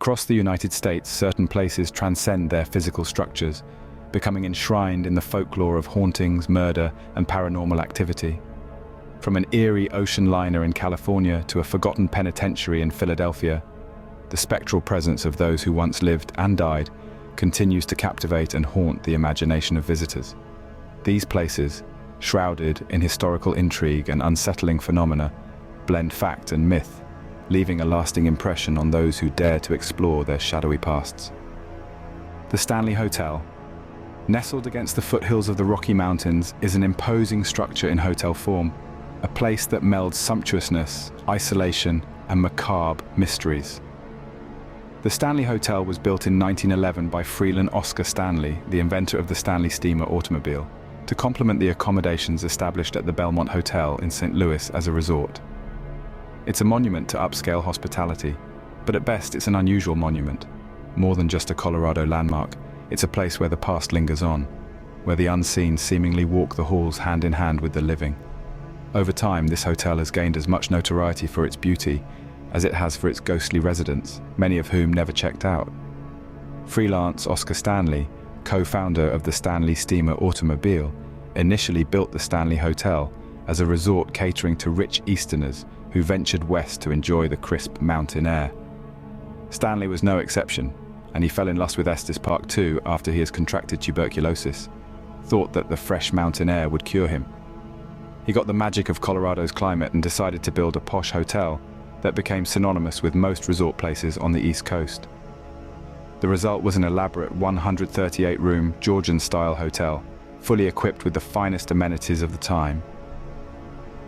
Across the United States, certain places transcend their physical structures, becoming enshrined in the folklore of hauntings, murder, and paranormal activity. From an eerie ocean liner in California to a forgotten penitentiary in Philadelphia, the spectral presence of those who once lived and died continues to captivate and haunt the imagination of visitors. These places, shrouded in historical intrigue and unsettling phenomena, blend fact and myth, leaving a lasting impression on those who dare to explore their shadowy pasts. The Stanley Hotel, nestled against the foothills of the Rocky Mountains, is an imposing structure in hotel form, a place that melds sumptuousness, isolation, and macabre mysteries. The Stanley Hotel was built in 1911 by Freeland Oscar Stanley, the inventor of the Stanley Steamer automobile, to complement the accommodations established at the Belmont Hotel in St. Louis as a resort. It's a monument to upscale hospitality, but at best it's an unusual monument. More than just a Colorado landmark, it's a place where the past lingers on, where the unseen seemingly walk the halls hand in hand with the living. Over time, this hotel has gained as much notoriety for its beauty as it has for its ghostly residents, many of whom never checked out. Freelance Oscar Stanley, co-founder of the Stanley Steamer automobile, initially built the Stanley Hotel as a resort catering to rich Easterners who ventured west to enjoy the crisp mountain air. Stanley was no exception, and he fell in lust with Estes Park too after he has contracted tuberculosis, thought that the fresh mountain air would cure him. He got the magic of Colorado's climate and decided to build a posh hotel that became synonymous with most resort places on the East Coast. The result was an elaborate 138-room Georgian-style hotel, fully equipped with the finest amenities of the time.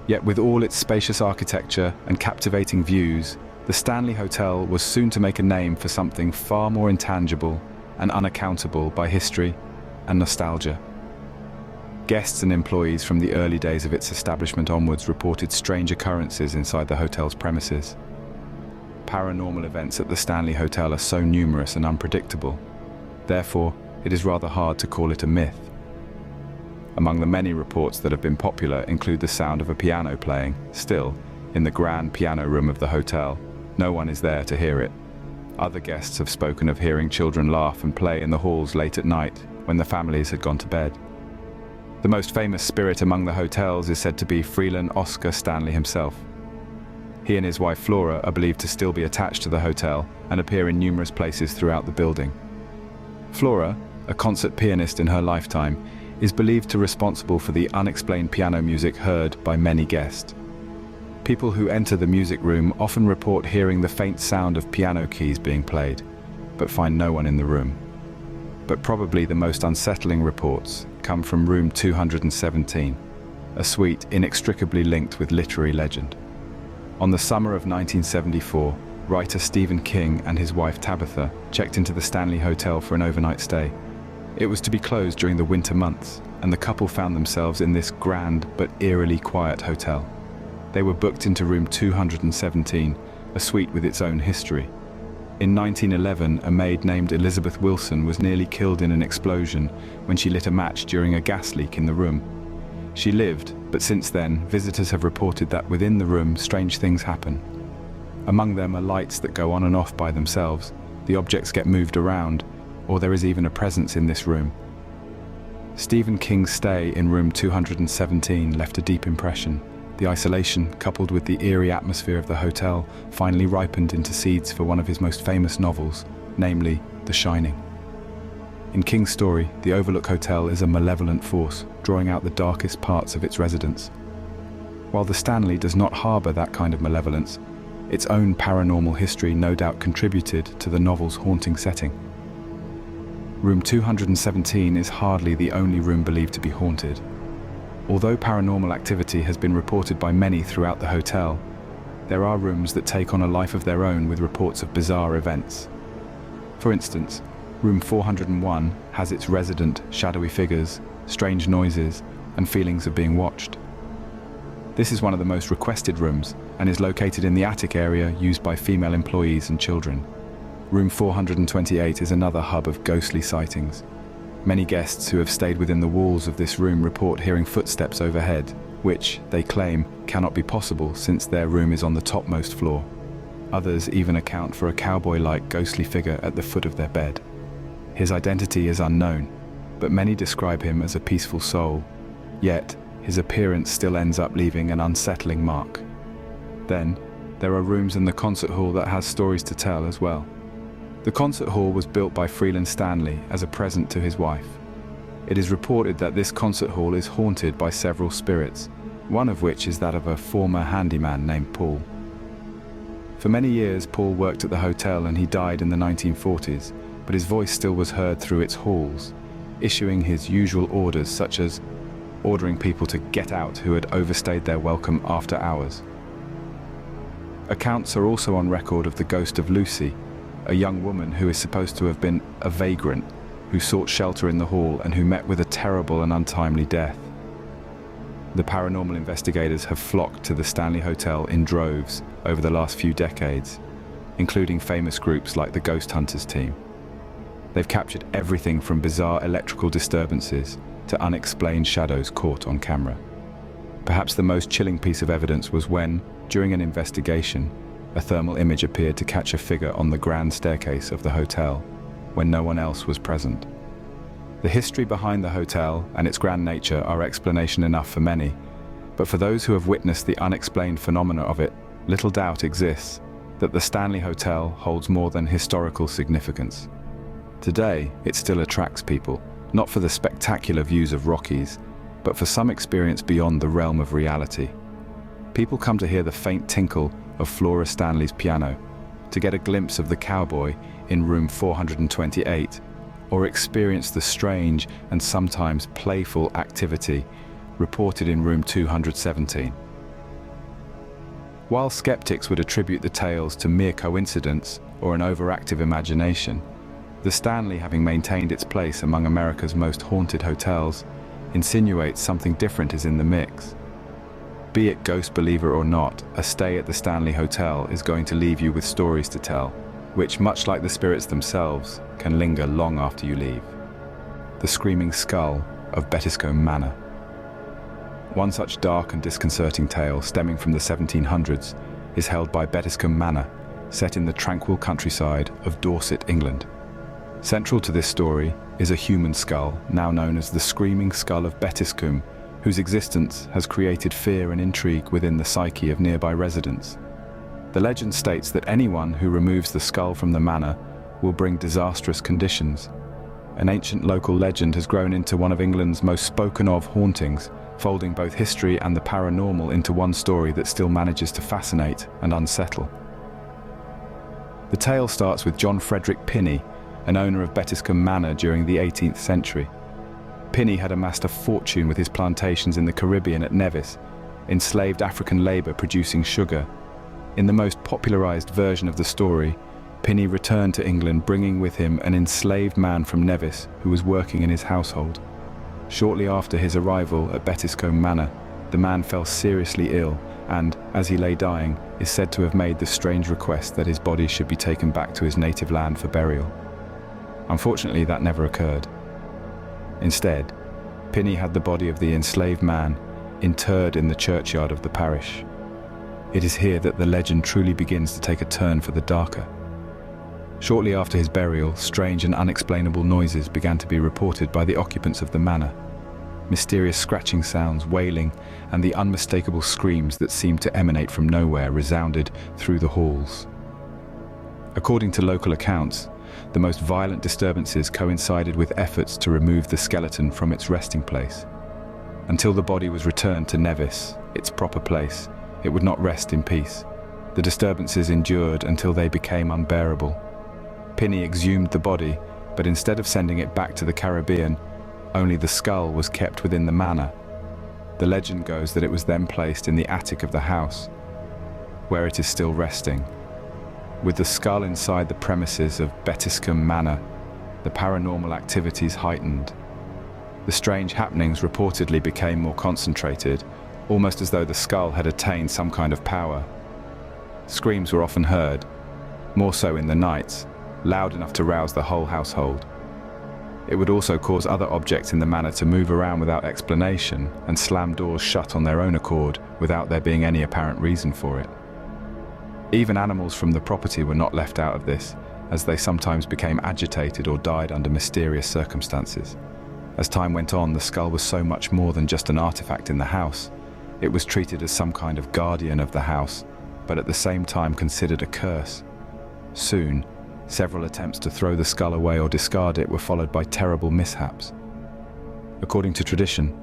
Yet with all its spacious architecture and captivating views, the Stanley Hotel was soon to make a name for something far more intangible and unaccountable by history and nostalgia. Guests and employees from the early days of its establishment onwards reported strange occurrences inside the hotel's premises. Paranormal events at the Stanley Hotel are so numerous and unpredictable. Therefore, it is rather hard to call it a myth. Among the many reports that have been popular include the sound of a piano playing, still, in the grand piano room of the hotel. No one is there to hear it. Other guests have spoken of hearing children laugh and play in the halls late at night when the families had gone to bed. The most famous spirit among the hotels is said to be Freeland Oscar Stanley himself. He and his wife Flora are believed to still be attached to the hotel and appear in numerous places throughout the building. Flora, a concert pianist in her lifetime, is believed to be responsible for the unexplained piano music heard by many guests. People who enter the music room often report hearing the faint sound of piano keys being played, but find no one in the room. But probably the most unsettling reports come from room 217, a suite inextricably linked with literary legend. On the summer of 1974, writer Stephen King and his wife Tabitha checked into the Stanley Hotel for an overnight stay. It was to be closed during the winter months, and the couple found themselves in this grand but eerily quiet hotel. They were booked into room 217, a suite with its own history. In 1911, a maid named Elizabeth Wilson was nearly killed in an explosion when she lit a match during a gas leak in the room. She lived, but since then, visitors have reported that within the room, strange things happen. Among them are lights that go on and off by themselves, the objects get moved around, or there is even a presence in this room. Stephen King's stay in room 217 left a deep impression. The isolation, coupled with the eerie atmosphere of the hotel, finally ripened into seeds for one of his most famous novels, namely The Shining. In King's story, the Overlook Hotel is a malevolent force, drawing out the darkest parts of its residents. While the Stanley does not harbor that kind of malevolence, its own paranormal history no doubt contributed to the novel's haunting setting. Room 217 is hardly the only room believed to be haunted. Although paranormal activity has been reported by many throughout the hotel, there are rooms that take on a life of their own with reports of bizarre events. For instance, room 401 has its resident shadowy figures, strange noises, and feelings of being watched. This is one of the most requested rooms and is located in the attic area used by female employees and children. Room 428 is another hub of ghostly sightings. Many guests who have stayed within the walls of this room report hearing footsteps overhead, which, they claim, cannot be possible since their room is on the topmost floor. Others even account for a cowboy-like ghostly figure at the foot of their bed. His identity is unknown, but many describe him as a peaceful soul, yet his appearance still ends up leaving an unsettling mark. Then, there are rooms in the concert hall that has stories to tell as well. The concert hall was built by Freeland Stanley as a present to his wife. It is reported that this concert hall is haunted by several spirits, one of which is that of a former handyman named Paul. For many years, Paul worked at the hotel and he died in the 1940s, but his voice still was heard through its halls, issuing his usual orders such as ordering people to get out who had overstayed their welcome after hours. Accounts are also on record of the ghost of Lucy, a young woman who is supposed to have been a vagrant who sought shelter in the hall and who met with a terrible and untimely death. The paranormal investigators have flocked to the Stanley Hotel in droves over the last few decades, including famous groups like the Ghost Hunters team. They've captured everything from bizarre electrical disturbances to unexplained shadows caught on camera. Perhaps the most chilling piece of evidence was when, during an investigation, a thermal image appeared to catch a figure on the grand staircase of the hotel when no one else was present. The history behind the hotel and its grand nature are explanation enough for many, but for those who have witnessed the unexplained phenomena of it, little doubt exists that the Stanley Hotel holds more than historical significance. Today, it still attracts people, not for the spectacular views of Rockies, but for some experience beyond the realm of reality. People come to hear the faint tinkle of Flora Stanley's piano, to get a glimpse of the cowboy in room 428, or experience the strange and sometimes playful activity reported in room 217. While skeptics would attribute the tales to mere coincidence or an overactive imagination, the Stanley, having maintained its place among America's most haunted hotels, insinuates something different is in the mix. Be it ghost believer or not, a stay at the Stanley Hotel is going to leave you with stories to tell, which, much like the spirits themselves, can linger long after you leave. The Screaming Skull of Bettiscombe Manor. One such dark and disconcerting tale, stemming from the 1700s, is held by Bettiscombe Manor, set in the tranquil countryside of Dorset, England. Central to this story is a human skull, now known as the Screaming Skull of Bettiscombe, whose existence has created fear and intrigue within the psyche of nearby residents. The legend states that anyone who removes the skull from the manor will bring disastrous conditions. An ancient local legend has grown into one of England's most spoken of hauntings, folding both history and the paranormal into one story that still manages to fascinate and unsettle. The tale starts with John Frederick Pinney, an owner of Bettiscombe Manor during the 18th century. Pinney had amassed a fortune with his plantations in the Caribbean at Nevis, enslaved African labor producing sugar. In the most popularized version of the story, Pinney returned to England bringing with him an enslaved man from Nevis who was working in his household. Shortly after his arrival at Bettiscombe Manor, the man fell seriously ill and, as he lay dying, is said to have made the strange request that his body should be taken back to his native land for burial. Unfortunately, that never occurred. Instead, Pinney had the body of the enslaved man interred in the churchyard of the parish. It is here that the legend truly begins to take a turn for the darker. Shortly after his burial, strange and unexplainable noises began to be reported by the occupants of the manor. Mysterious scratching sounds, wailing, and the unmistakable screams that seemed to emanate from nowhere resounded through the halls. According to local accounts, the most violent disturbances coincided with efforts to remove the skeleton from its resting place. Until the body was returned to Nevis, its proper place, it would not rest in peace. The disturbances endured until they became unbearable. Pinney exhumed the body, but instead of sending it back to the Caribbean, only the skull was kept within the manor. The legend goes that it was then placed in the attic of the house, where it is still resting. With the skull inside the premises of Bettiscombe Manor, the paranormal activities heightened. The strange happenings reportedly became more concentrated, almost as though the skull had attained some kind of power. Screams were often heard, more so in the nights, loud enough to rouse the whole household. It would also cause other objects in the manor to move around without explanation and slam doors shut on their own accord without there being any apparent reason for it. Even animals from the property were not left out of this, as they sometimes became agitated or died under mysterious circumstances. As time went on, the skull was so much more than just an artifact in the house. It was treated as some kind of guardian of the house, but at the same time considered a curse. Soon, several attempts to throw the skull away or discard it were followed by terrible mishaps. According to tradition,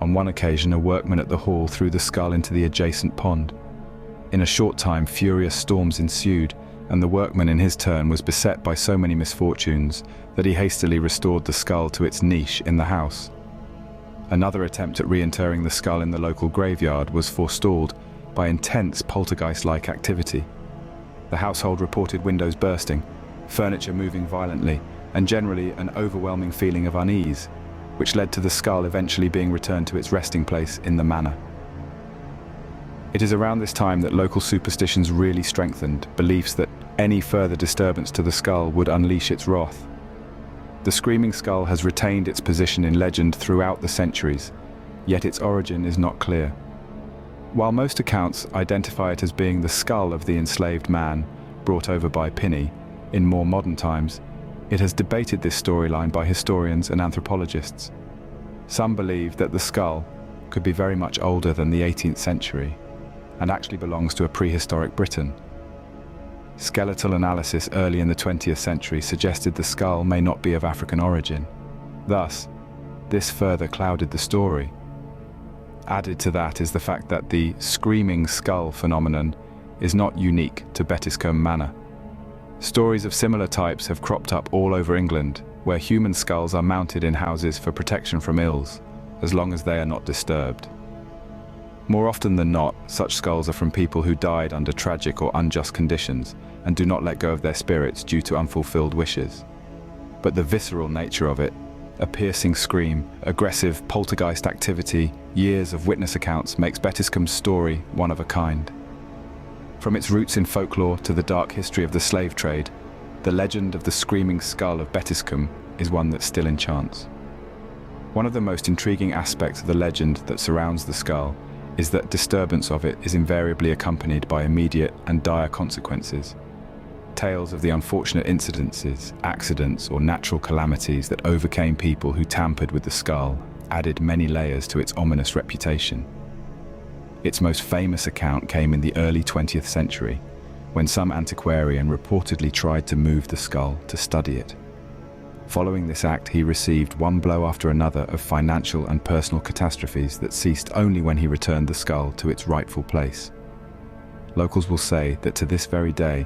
on one occasion a workman at the hall threw the skull into the adjacent pond. In a short time, furious storms ensued, and the workman in his turn was beset by so many misfortunes that he hastily restored the skull to its niche in the house. Another attempt at reinterring the skull in the local graveyard was forestalled by intense poltergeist-like activity. The household reported windows bursting, furniture moving violently, and generally an overwhelming feeling of unease, which led to the skull eventually being returned to its resting place in the manor. It is around this time that local superstitions really strengthened beliefs that any further disturbance to the skull would unleash its wrath. The screaming skull has retained its position in legend throughout the centuries, yet its origin is not clear. While most accounts identify it as being the skull of the enslaved man brought over by Pinny in more modern times, it has debated this storyline by historians and anthropologists. Some believe that the skull could be very much older than the 18th century and actually belongs to a prehistoric Britain. Skeletal analysis early in the 20th century suggested the skull may not be of African origin. Thus, this further clouded the story. Added to that is the fact that the screaming skull phenomenon is not unique to Bettiscombe Manor. Stories of similar types have cropped up all over England, where human skulls are mounted in houses for protection from ills, as long as they are not disturbed. More often than not, such skulls are from people who died under tragic or unjust conditions and do not let go of their spirits due to unfulfilled wishes. But the visceral nature of it, a piercing scream, aggressive poltergeist activity, years of witness accounts makes Bettiscombe's story one of a kind. From its roots in folklore to the dark history of the slave trade, the legend of the screaming skull of Bettiscombe is one that still enchants. One of the most intriguing aspects of the legend that surrounds the skull is that disturbance of it is invariably accompanied by immediate and dire consequences. Tales of the unfortunate incidences, accidents, or natural calamities that overcame people who tampered with the skull added many layers to its ominous reputation. Its most famous account came in the early 20th century, when some antiquarian reportedly tried to move the skull to study it. Following this act, he received one blow after another of financial and personal catastrophes that ceased only when he returned the skull to its rightful place. Locals will say that to this very day,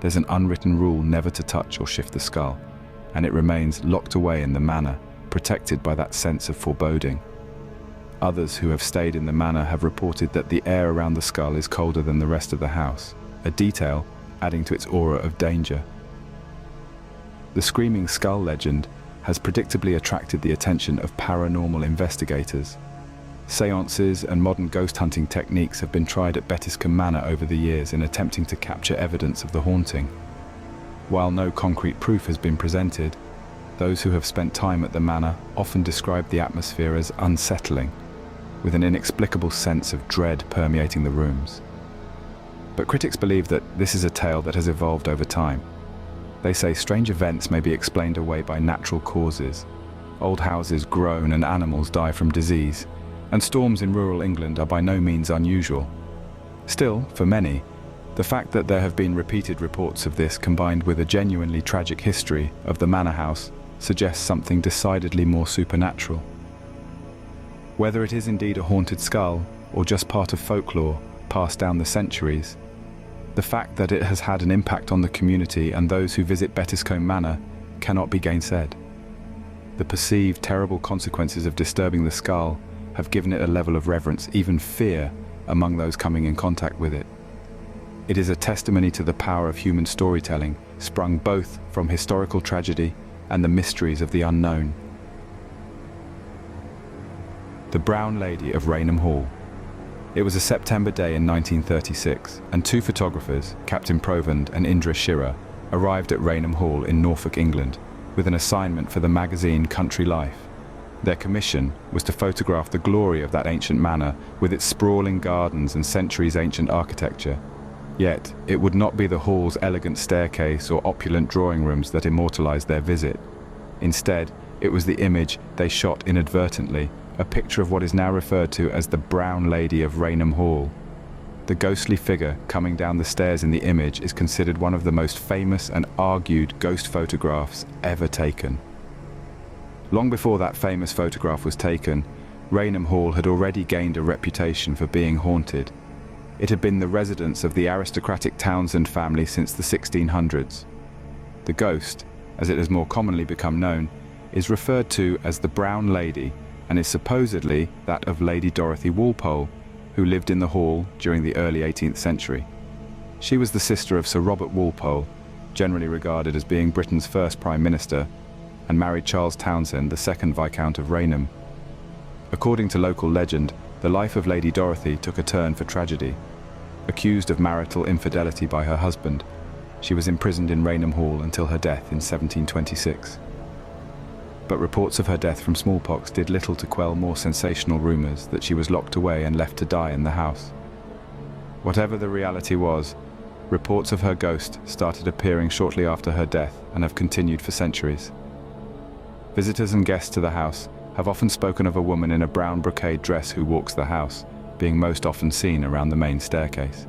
there's an unwritten rule never to touch or shift the skull, and it remains locked away in the manor, protected by that sense of foreboding. Others who have stayed in the manor have reported that the air around the skull is colder than the rest of the house, a detail adding to its aura of danger. The screaming skull legend has predictably attracted the attention of paranormal investigators. Seances and modern ghost hunting techniques have been tried at Bettiscombe Manor over the years in attempting to capture evidence of the haunting. While no concrete proof has been presented, those who have spent time at the manor often describe the atmosphere as unsettling, with an inexplicable sense of dread permeating the rooms. But critics believe that this is a tale that has evolved over time. They say strange events may be explained away by natural causes. Old houses groan and animals die from disease, and storms in rural England are by no means unusual. Still, for many, the fact that there have been repeated reports of this combined with a genuinely tragic history of the manor house suggests something decidedly more supernatural. Whether it is indeed a haunted skull or just part of folklore passed down the centuries, the fact that it has had an impact on the community and those who visit Bettiscombe Manor cannot be gainsaid. The perceived terrible consequences of disturbing the skull have given it a level of reverence, even fear, among those coming in contact with it. It is a testimony to the power of human storytelling, sprung both from historical tragedy and the mysteries of the unknown. The Brown Lady of Raynham Hall. It was a September day in 1936, and two photographers, Captain Provand and Indra Shira, arrived at Raynham Hall in Norfolk, England, with an assignment for the magazine Country Life. Their commission was to photograph the glory of that ancient manor with its sprawling gardens and centuries-ancient architecture. Yet, it would not be the hall's elegant staircase or opulent drawing rooms that immortalized their visit. Instead, it was the image they shot inadvertently, a picture of what is now referred to as the Brown Lady of Raynham Hall. The ghostly figure coming down the stairs in the image is considered one of the most famous and argued ghost photographs ever taken. Long before that famous photograph was taken, Raynham Hall had already gained a reputation for being haunted. It had been the residence of the aristocratic Townsend family since the 1600s. The ghost, as it has more commonly become known, is referred to as the Brown Lady and is supposedly that of Lady Dorothy Walpole, who lived in the hall during the early 18th century. She was the sister of Sir Robert Walpole, generally regarded as being Britain's first Prime Minister, and married Charles Townshend, the second Viscount of Raynham. According to local legend, the life of Lady Dorothy took a turn for tragedy. Accused of marital infidelity by her husband, she was imprisoned in Raynham Hall until her death in 1726. But reports of her death from smallpox did little to quell more sensational rumours that she was locked away and left to die in the house. Whatever the reality was, reports of her ghost started appearing shortly after her death and have continued for centuries. Visitors and guests to the house have often spoken of a woman in a brown brocade dress who walks the house, being most often seen around the main staircase.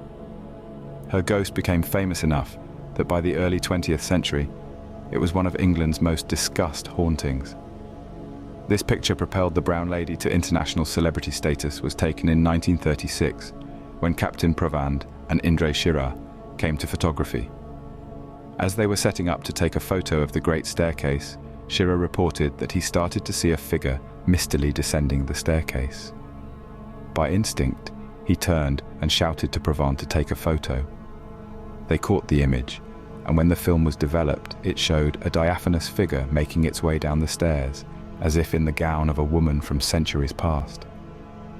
Her ghost became famous enough that by the early 20th century, it was one of England's most discussed hauntings. This picture propelled the Brown Lady to international celebrity status was taken in 1936, when Captain Provand and Indre Shirar came to photography. As they were setting up to take a photo of the Great Staircase, Shirar reported that he started to see a figure mistily descending the staircase. By instinct, he turned and shouted to Provand to take a photo. They caught the image, and when the film was developed, it showed a diaphanous figure making its way down the stairs, as if in the gown of a woman from centuries past.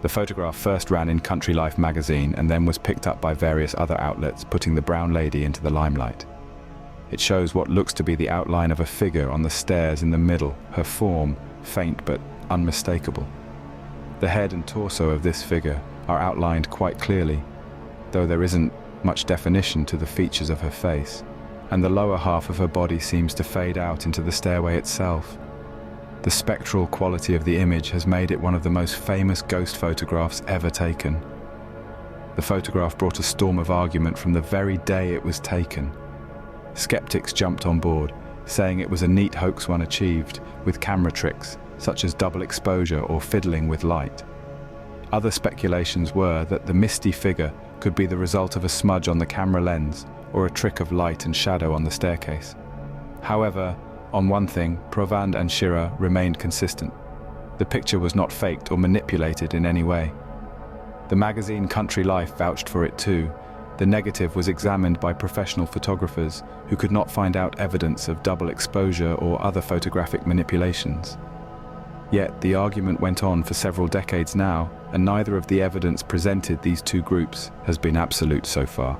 The photograph first ran in Country Life magazine and then was picked up by various other outlets, putting the Brown Lady into the limelight. It shows what looks to be the outline of a figure on the stairs in the middle, her form faint but unmistakable. The head and torso of this figure are outlined quite clearly, though there isn't much definition to the features of her face, and the lower half of her body seems to fade out into the stairway itself. The spectral quality of the image has made it one of the most famous ghost photographs ever taken. The photograph brought a storm of argument from the very day it was taken. Skeptics jumped on board, saying it was a neat hoax one achieved with camera tricks, such as double exposure or fiddling with light. Other speculations were that the misty figure could be the result of a smudge on the camera lens or a trick of light and shadow on the staircase. However, on one thing, Provand and Shirar remained consistent. The picture was not faked or manipulated in any way. The magazine Country Life vouched for it too. The negative was examined by professional photographers who could not find out evidence of double exposure or other photographic manipulations. Yet the argument went on for several decades now, and neither of the evidence presented these two groups has been absolute so far.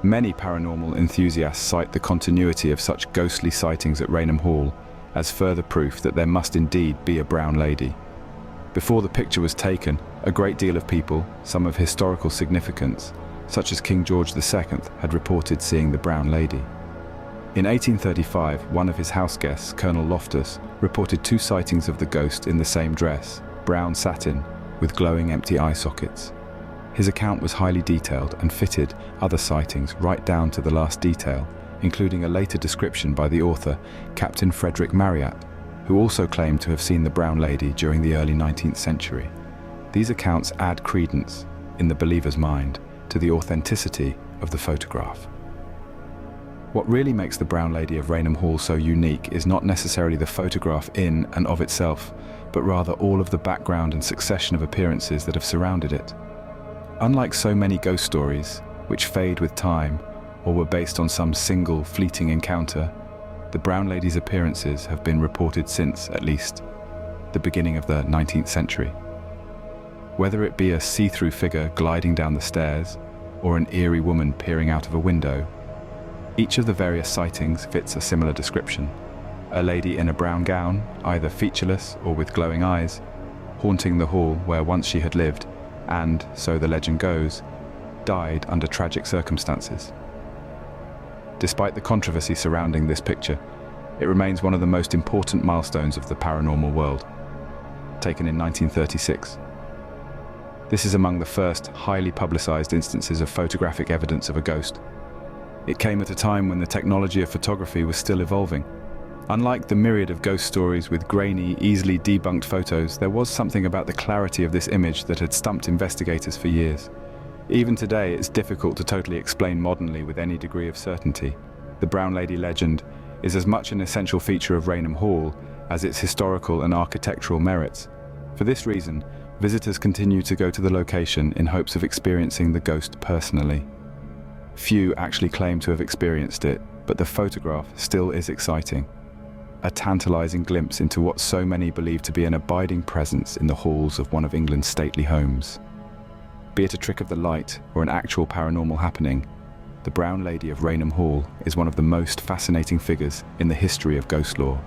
Many paranormal enthusiasts cite the continuity of such ghostly sightings at Raynham Hall as further proof that there must indeed be a Brown Lady. Before the picture was taken, a great deal of people, some of historical significance, such as King George II, had reported seeing the Brown Lady. In 1835, one of his house guests, Colonel Loftus, reported 2 sightings of the ghost in the same dress, brown satin, with glowing empty eye sockets. His account was highly detailed and fitted other sightings right down to the last detail, including a later description by the author, Captain Frederick Marryat, who also claimed to have seen the Brown Lady during the early 19th century. These accounts add credence, in the believer's mind, to the authenticity of the photograph. What really makes the Brown Lady of Raynham Hall so unique is not necessarily the photograph in and of itself, but rather all of the background and succession of appearances that have surrounded it. Unlike so many ghost stories, which fade with time or were based on some single fleeting encounter, the Brown Lady's appearances have been reported since, at least, the beginning of the 19th century. Whether it be a see-through figure gliding down the stairs or an eerie woman peering out of a window, each of the various sightings fits a similar description. A lady in a brown gown, either featureless or with glowing eyes, haunting the hall where once she had lived, and, so the legend goes, died under tragic circumstances. Despite the controversy surrounding this picture, it remains one of the most important milestones of the paranormal world, taken in 1936. This is among the first highly publicized instances of photographic evidence of a ghost. It came at a time when the technology of photography was still evolving. Unlike the myriad of ghost stories with grainy, easily debunked photos, there was something about the clarity of this image that had stumped investigators for years. Even today, it's difficult to totally explain modernly with any degree of certainty. The Brown Lady legend is as much an essential feature of Raynham Hall as its historical and architectural merits. For this reason, visitors continue to go to the location in hopes of experiencing the ghost personally. Few actually claim to have experienced it, but the photograph still is exciting. A tantalizing glimpse into what so many believe to be an abiding presence in the halls of one of England's stately homes. Be it a trick of the light or an actual paranormal happening, the Brown Lady of Raynham Hall is one of the most fascinating figures in the history of ghost lore.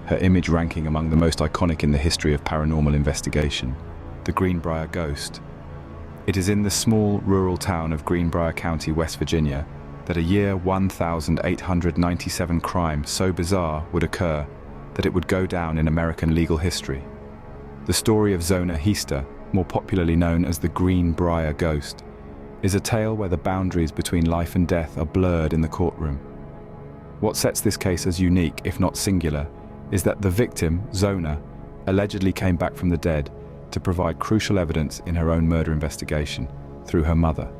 Her image ranking among the most iconic in the history of paranormal investigation, the Greenbrier Ghost. It is in the small rural town of Greenbrier County, West Virginia, that a year 1897 crime so bizarre would occur that it would go down in American legal history. The story of Zona Heaster, more popularly known as the Greenbrier Ghost, is a tale where the boundaries between life and death are blurred in the courtroom. What sets this case as unique, if not singular, is that the victim, Zona, allegedly came back from the dead to provide crucial evidence in her own murder investigation through her mother.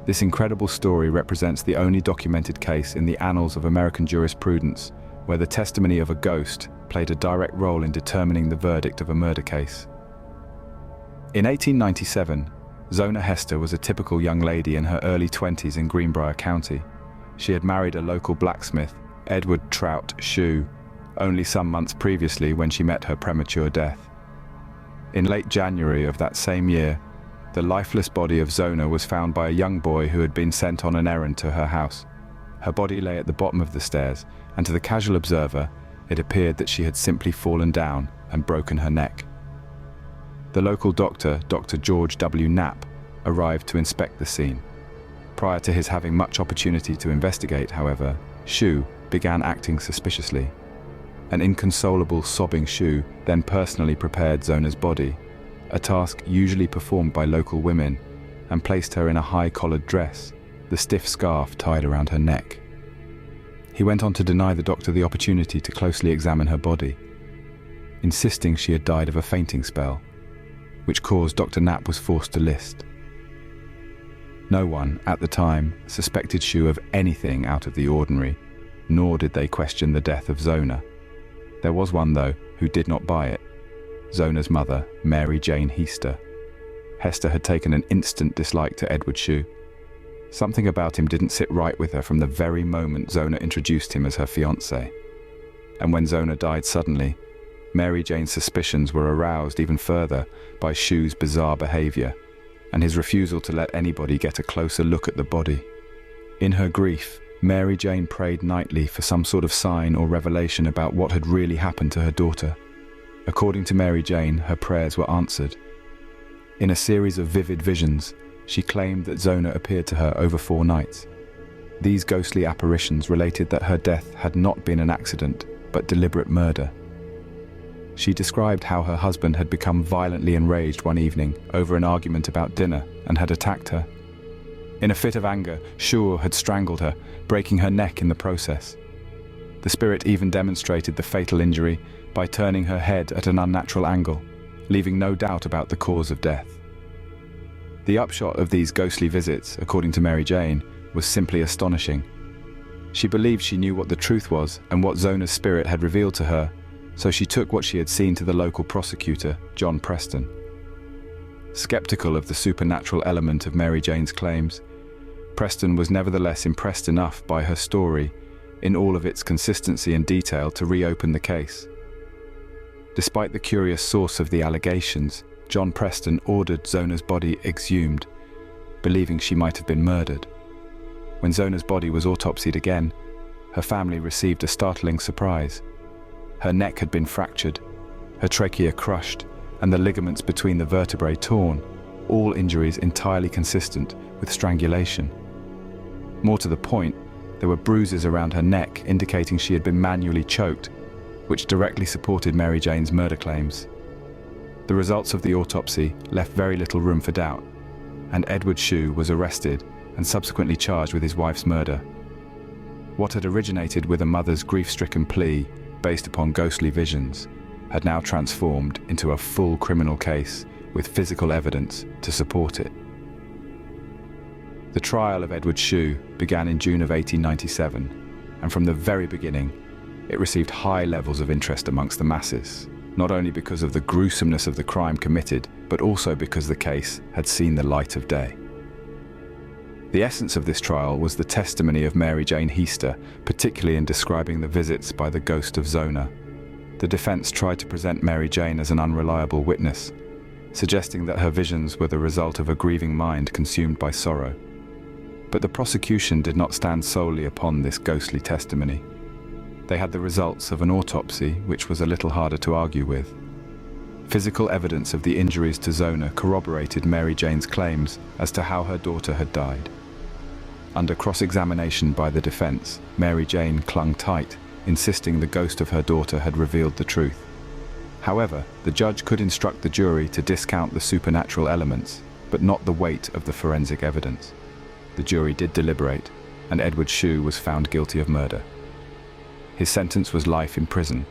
This incredible story represents the only documented case in the annals of American jurisprudence where the testimony of a ghost played a direct role in determining the verdict of a murder case. In 1897, Zona Hester was a typical young lady in her early 20s in Greenbrier County. She had married a local blacksmith, Edward Trout Shue, only some months previously when she met her premature death. In late January of that same year, the lifeless body of Zona was found by a young boy who had been sent on an errand to her house. Her body lay at the bottom of the stairs, and to the casual observer, it appeared that she had simply fallen down and broken her neck. The local doctor, Dr. George W. Knapp, arrived to inspect the scene. Prior to his having much opportunity to investigate, however, Shue began acting suspiciously. An inconsolable, sobbing Shue then personally prepared Zona's body, a task usually performed by local women, and placed her in a high-collared dress, the stiff scarf tied around her neck. He went on to deny the doctor the opportunity to closely examine her body, insisting she had died of a fainting spell, which caused Dr. Knapp was forced to list. No one, at the time, suspected Shue of anything out of the ordinary, nor did they question the death of Zona. There was one, though, who did not buy it: Zona's mother, Mary Jane Heaster. Hester had taken an instant dislike to Edward Shue. Something about him didn't sit right with her from the very moment Zona introduced him as her fiancé. And when Zona died suddenly, Mary Jane's suspicions were aroused even further by Shue's bizarre behavior and his refusal to let anybody get a closer look at the body. In her grief, Mary Jane prayed nightly for some sort of sign or revelation about what had really happened to her daughter. According to Mary Jane, her prayers were answered. In a series of vivid visions, she claimed that Zona appeared to her over 4 nights. These ghostly apparitions related that her death had not been an accident, but deliberate murder. She described how her husband had become violently enraged one evening over an argument about dinner and had attacked her. In a fit of anger, Shue had strangled her, breaking her neck in the process. The spirit even demonstrated the fatal injury by turning her head at an unnatural angle, leaving no doubt about the cause of death. The upshot of these ghostly visits, according to Mary Jane, was simply astonishing. She believed she knew what the truth was and what Zona's spirit had revealed to her, so she took what she had seen to the local prosecutor, John Preston. Skeptical of the supernatural element of Mary Jane's claims, Preston was nevertheless impressed enough by her story, in all of its consistency and detail, to reopen the case. Despite the curious source of the allegations, John Preston ordered Zona's body exhumed, believing she might have been murdered. When Zona's body was autopsied again, her family received a startling surprise. Her neck had been fractured, her trachea crushed, and the ligaments between the vertebrae torn, all injuries entirely consistent with strangulation. More to the point, there were bruises around her neck indicating she had been manually choked, which directly supported Mary Jane's murder claims. The results of the autopsy left very little room for doubt, and Edward Shue was arrested and subsequently charged with his wife's murder. What had originated with a mother's grief-stricken plea based upon ghostly visions had now transformed into a full criminal case with physical evidence to support it. The trial of Edward Shue began in June of 1897, and from the very beginning, it received high levels of interest amongst the masses, not only because of the gruesomeness of the crime committed, but also because the case had seen the light of day. The essence of this trial was the testimony of Mary Jane Heaster, particularly in describing the visits by the ghost of Zona. The defense tried to present Mary Jane as an unreliable witness, suggesting that her visions were the result of a grieving mind consumed by sorrow. But the prosecution did not stand solely upon this ghostly testimony. They had the results of an autopsy, which was a little harder to argue with. Physical evidence of the injuries to Zona corroborated Mary Jane's claims as to how her daughter had died. Under cross-examination by the defense, Mary Jane clung tight, insisting the ghost of her daughter had revealed the truth. However, the judge could instruct the jury to discount the supernatural elements, but not the weight of the forensic evidence. The jury did deliberate, and Edward Shue was found guilty of murder. His sentence was life in prison,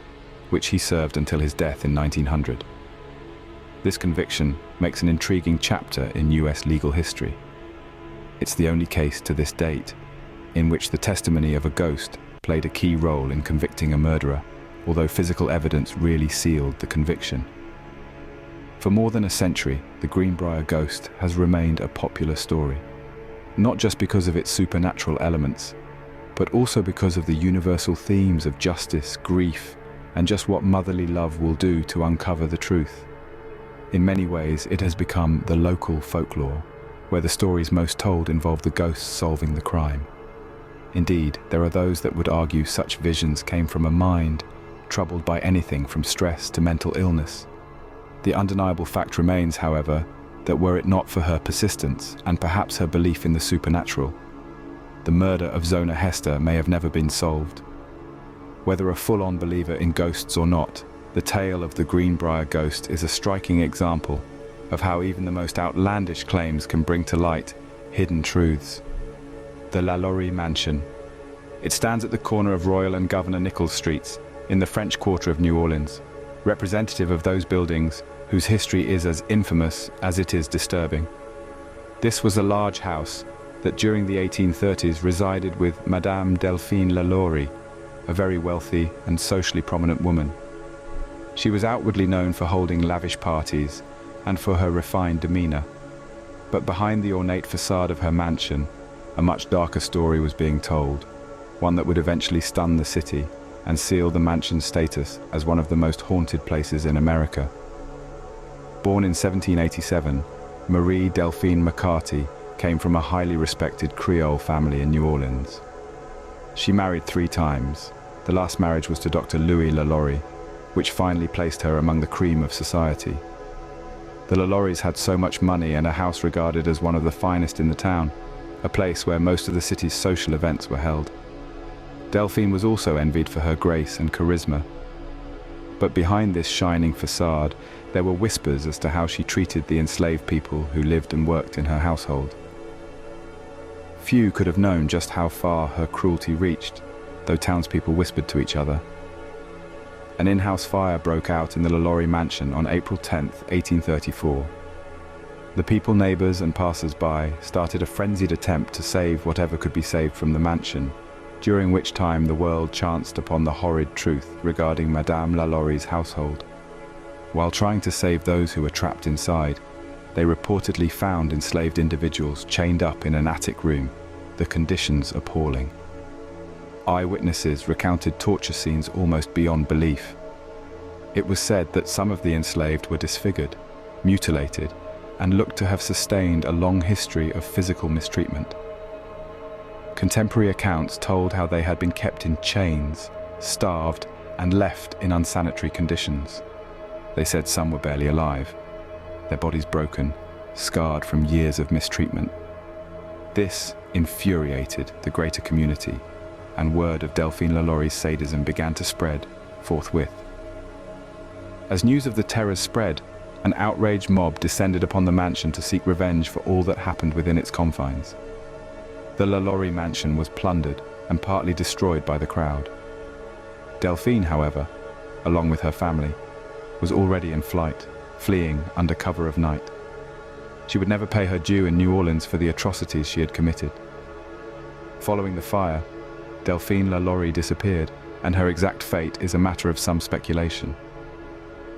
which he served until his death in 1900. This conviction makes an intriguing chapter in US legal history. It's the only case to this date in which the testimony of a ghost played a key role in convicting a murderer, although physical evidence really sealed the conviction. For more than a century, the Greenbrier Ghost has remained a popular story, not just because of its supernatural elements, but also because of the universal themes of justice, grief, and just what motherly love will do to uncover the truth. In many ways, it has become the local folklore, where the stories most told involve the ghosts solving the crime. Indeed, there are those that would argue such visions came from a mind troubled by anything from stress to mental illness. The undeniable fact remains, however, that were it not for her persistence and perhaps her belief in the supernatural, the murder of Zona Hester may have never been solved. Whether a full-on believer in ghosts or not, the tale of the Greenbrier Ghost is a striking example of how even the most outlandish claims can bring to light hidden truths. The LaLaurie Mansion. It stands at the corner of Royal and Governor Nichols Streets in the French Quarter of New Orleans, representative of those buildings whose history is as infamous as it is disturbing. This was a large house that during the 1830s resided with Madame Delphine LaLaurie, a very wealthy and socially prominent woman. She was outwardly known for holding lavish parties and for her refined demeanor, but behind the ornate facade of her mansion, a much darker story was being told, one that would eventually stun the city and seal the mansion's status as one of the most haunted places in America. Born in 1787, Marie Delphine McCarty came from a highly respected Creole family in New Orleans. She married 3 times. The last marriage was to Dr. Louis LaLaurie, which finally placed her among the cream of society. The LaLauries had so much money and a house regarded as one of the finest in the town, a place where most of the city's social events were held. Delphine was also envied for her grace and charisma. But behind this shining facade, there were whispers as to how she treated the enslaved people who lived and worked in her household. Few could have known just how far her cruelty reached, though townspeople whispered to each other. An in-house fire broke out in the LaLaurie Mansion on April 10, 1834. The people, neighbors, and passers-by started a frenzied attempt to save whatever could be saved from the mansion, during which time the world chanced upon the horrid truth regarding Madame LaLaurie's household. While trying to save those who were trapped inside, they reportedly found enslaved individuals chained up in an attic room, the conditions appalling. Eyewitnesses recounted torture scenes almost beyond belief. It was said that some of the enslaved were disfigured, mutilated, and looked to have sustained a long history of physical mistreatment. Contemporary accounts told how they had been kept in chains, starved, and left in unsanitary conditions. They said some were barely alive, their bodies broken, scarred from years of mistreatment. This infuriated the greater community, and word of Delphine LaLaurie's sadism began to spread forthwith. As news of the terrors spread, an outraged mob descended upon the mansion to seek revenge for all that happened within its confines. The LaLaurie Mansion was plundered and partly destroyed by the crowd. Delphine, however, along with her family, was already in flight, fleeing under cover of night. She would never pay her due in New Orleans for the atrocities she had committed. Following the fire, Delphine LaLaurie disappeared, and her exact fate is a matter of some speculation.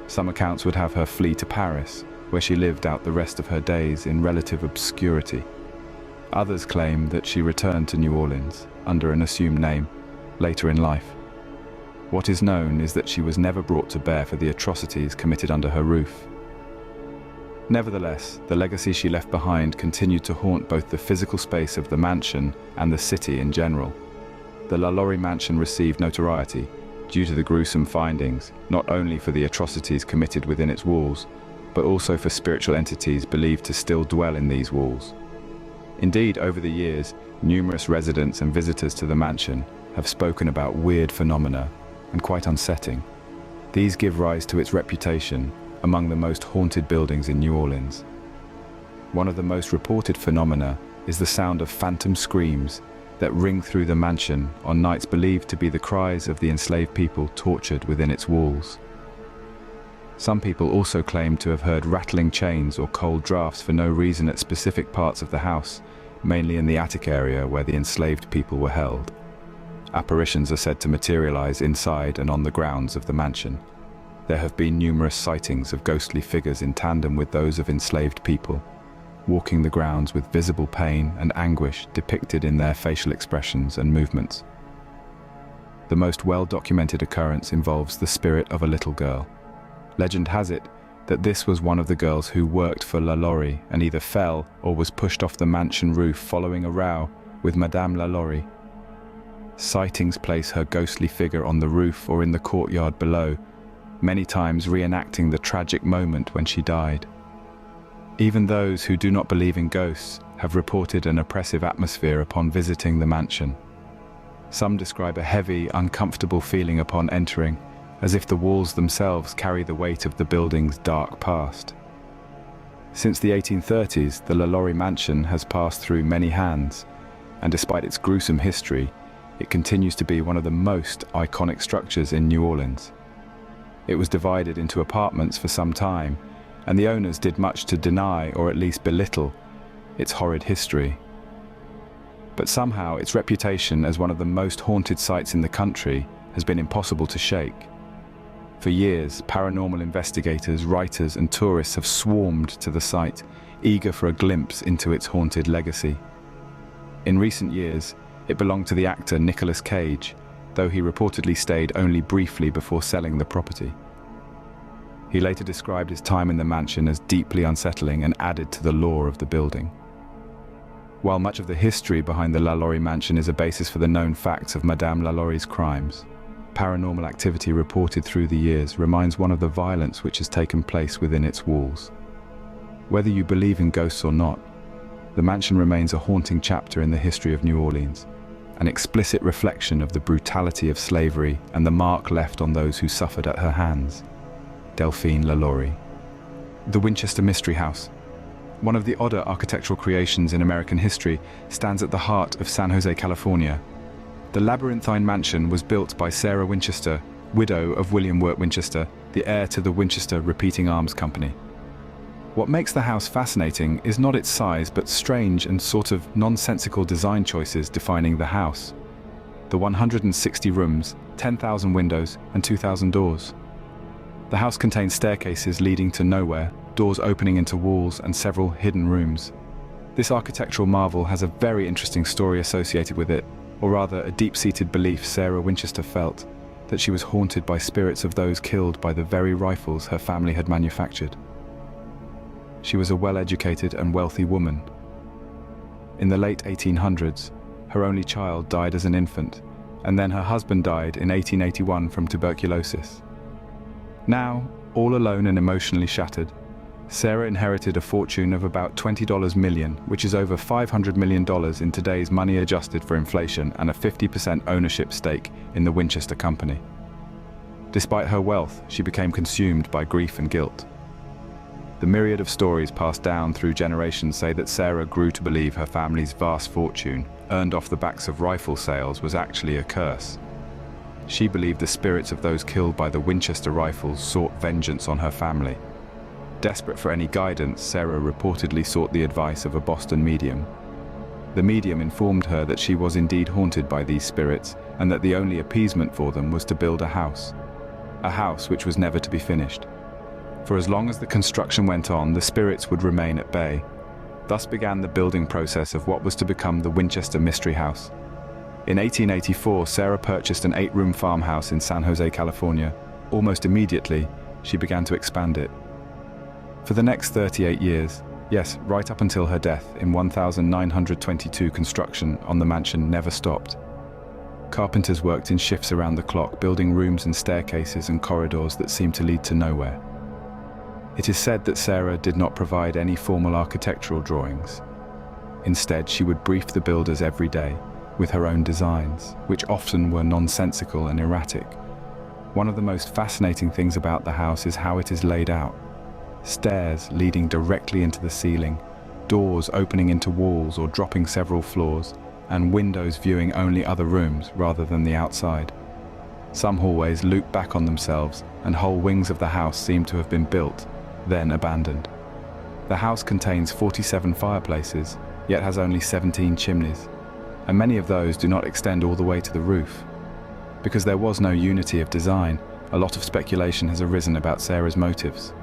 Some accounts would have her flee to Paris, where she lived out the rest of her days in relative obscurity. Others claim that she returned to New Orleans under an assumed name later in life. What is known is that she was never brought to bear for the atrocities committed under her roof. Nevertheless, the legacy she left behind continued to haunt both the physical space of the mansion and the city in general. The LaLaurie Mansion received notoriety due to the gruesome findings, not only for the atrocities committed within its walls, but also for spiritual entities believed to still dwell in these walls. Indeed, over the years, numerous residents and visitors to the mansion have spoken about weird phenomena and quite unsettling. These give rise to its reputation among the most haunted buildings in New Orleans. One of the most reported phenomena is the sound of phantom screams that ring through the mansion on nights believed to be the cries of the enslaved people tortured within its walls. Some people also claim to have heard rattling chains or cold drafts for no reason at specific parts of the house, mainly in the attic area where the enslaved people were held. Apparitions are said to materialize inside and on the grounds of the mansion. There have been numerous sightings of ghostly figures in tandem with those of enslaved people, walking the grounds with visible pain and anguish depicted in their facial expressions and movements. The most well-documented occurrence involves the spirit of a little girl. Legend has it that this was one of the girls who worked for LaLaurie and either fell or was pushed off the mansion roof following a row with Madame LaLaurie. Sightings place her ghostly figure on the roof or in the courtyard below, many times reenacting the tragic moment when she died. Even those who do not believe in ghosts have reported an oppressive atmosphere upon visiting the mansion. Some describe a heavy, uncomfortable feeling upon entering, as if the walls themselves carry the weight of the building's dark past. Since the 1830s, the LaLaurie Mansion has passed through many hands, and despite its gruesome history, it continues to be one of the most iconic structures in New Orleans. It was divided into apartments for some time, and the owners did much to deny or at least belittle its horrid history. But somehow its reputation as one of the most haunted sites in the country has been impossible to shake. For years, paranormal investigators, writers, and tourists have swarmed to the site, eager for a glimpse into its haunted legacy. In recent years, it belonged to the actor Nicolas Cage, though he reportedly stayed only briefly before selling the property. He later described his time in the mansion as deeply unsettling and added to the lore of the building. While much of the history behind the LaLaurie Mansion is a basis for the known facts of Madame LaLaurie's crimes, paranormal activity reported through the years reminds one of the violence which has taken place within its walls. Whether you believe in ghosts or not, the mansion remains a haunting chapter in the history of New Orleans, an explicit reflection of the brutality of slavery and the mark left on those who suffered at her hands. Delphine LaLaurie. The Winchester Mystery House, one of the odder architectural creations in American history, stands at the heart of San Jose, California. The labyrinthine mansion was built by Sarah Winchester, widow of William Wirt Winchester, the heir to the Winchester Repeating Arms Company. What makes the house fascinating is not its size, but strange and sort of nonsensical design choices defining the house. The 160 rooms, 10,000 windows, and 2,000 doors. The house contains staircases leading to nowhere, doors opening into walls, and several hidden rooms. This architectural marvel has a very interesting story associated with it, or rather a deep-seated belief Sarah Winchester felt, that she was haunted by spirits of those killed by the very rifles her family had manufactured. She was a well-educated and wealthy woman. In the late 1800s, her only child died as an infant, and then her husband died in 1881 from tuberculosis. Now, all alone and emotionally shattered, Sarah inherited a fortune of about $20 million, which is over $500 million in today's money adjusted for inflation, and a 50% ownership stake in the Winchester Company. Despite her wealth, she became consumed by grief and guilt. The myriad of stories passed down through generations say that Sarah grew to believe her family's vast fortune, earned off the backs of rifle sales, was actually a curse. She believed the spirits of those killed by the Winchester rifles sought vengeance on her family. Desperate for any guidance, Sarah reportedly sought the advice of a Boston medium. The medium informed her that she was indeed haunted by these spirits, and that the only appeasement for them was to build a house which was never to be finished. For as long as the construction went on, the spirits would remain at bay. Thus began the building process of what was to become the Winchester Mystery House. In 1884, Sarah purchased an 8-room farmhouse in San Jose, California. Almost immediately, she began to expand it. For the next 38 years, yes, right up until her death in 1922, construction on the mansion never stopped. Carpenters worked in shifts around the clock, building rooms and staircases and corridors that seemed to lead to nowhere. It is said that Sarah did not provide any formal architectural drawings. Instead, she would brief the builders every day with her own designs, which often were nonsensical and erratic. One of the most fascinating things about the house is how it is laid out. Stairs leading directly into the ceiling, doors opening into walls or dropping several floors, and windows viewing only other rooms rather than the outside. Some hallways loop back on themselves, and whole wings of the house seem to have been built, then abandoned. The house contains 47 fireplaces, yet has only 17 chimneys, and many of those do not extend all the way to the roof. Because there was no unity of design, a lot of speculation has arisen about Sarah's motives.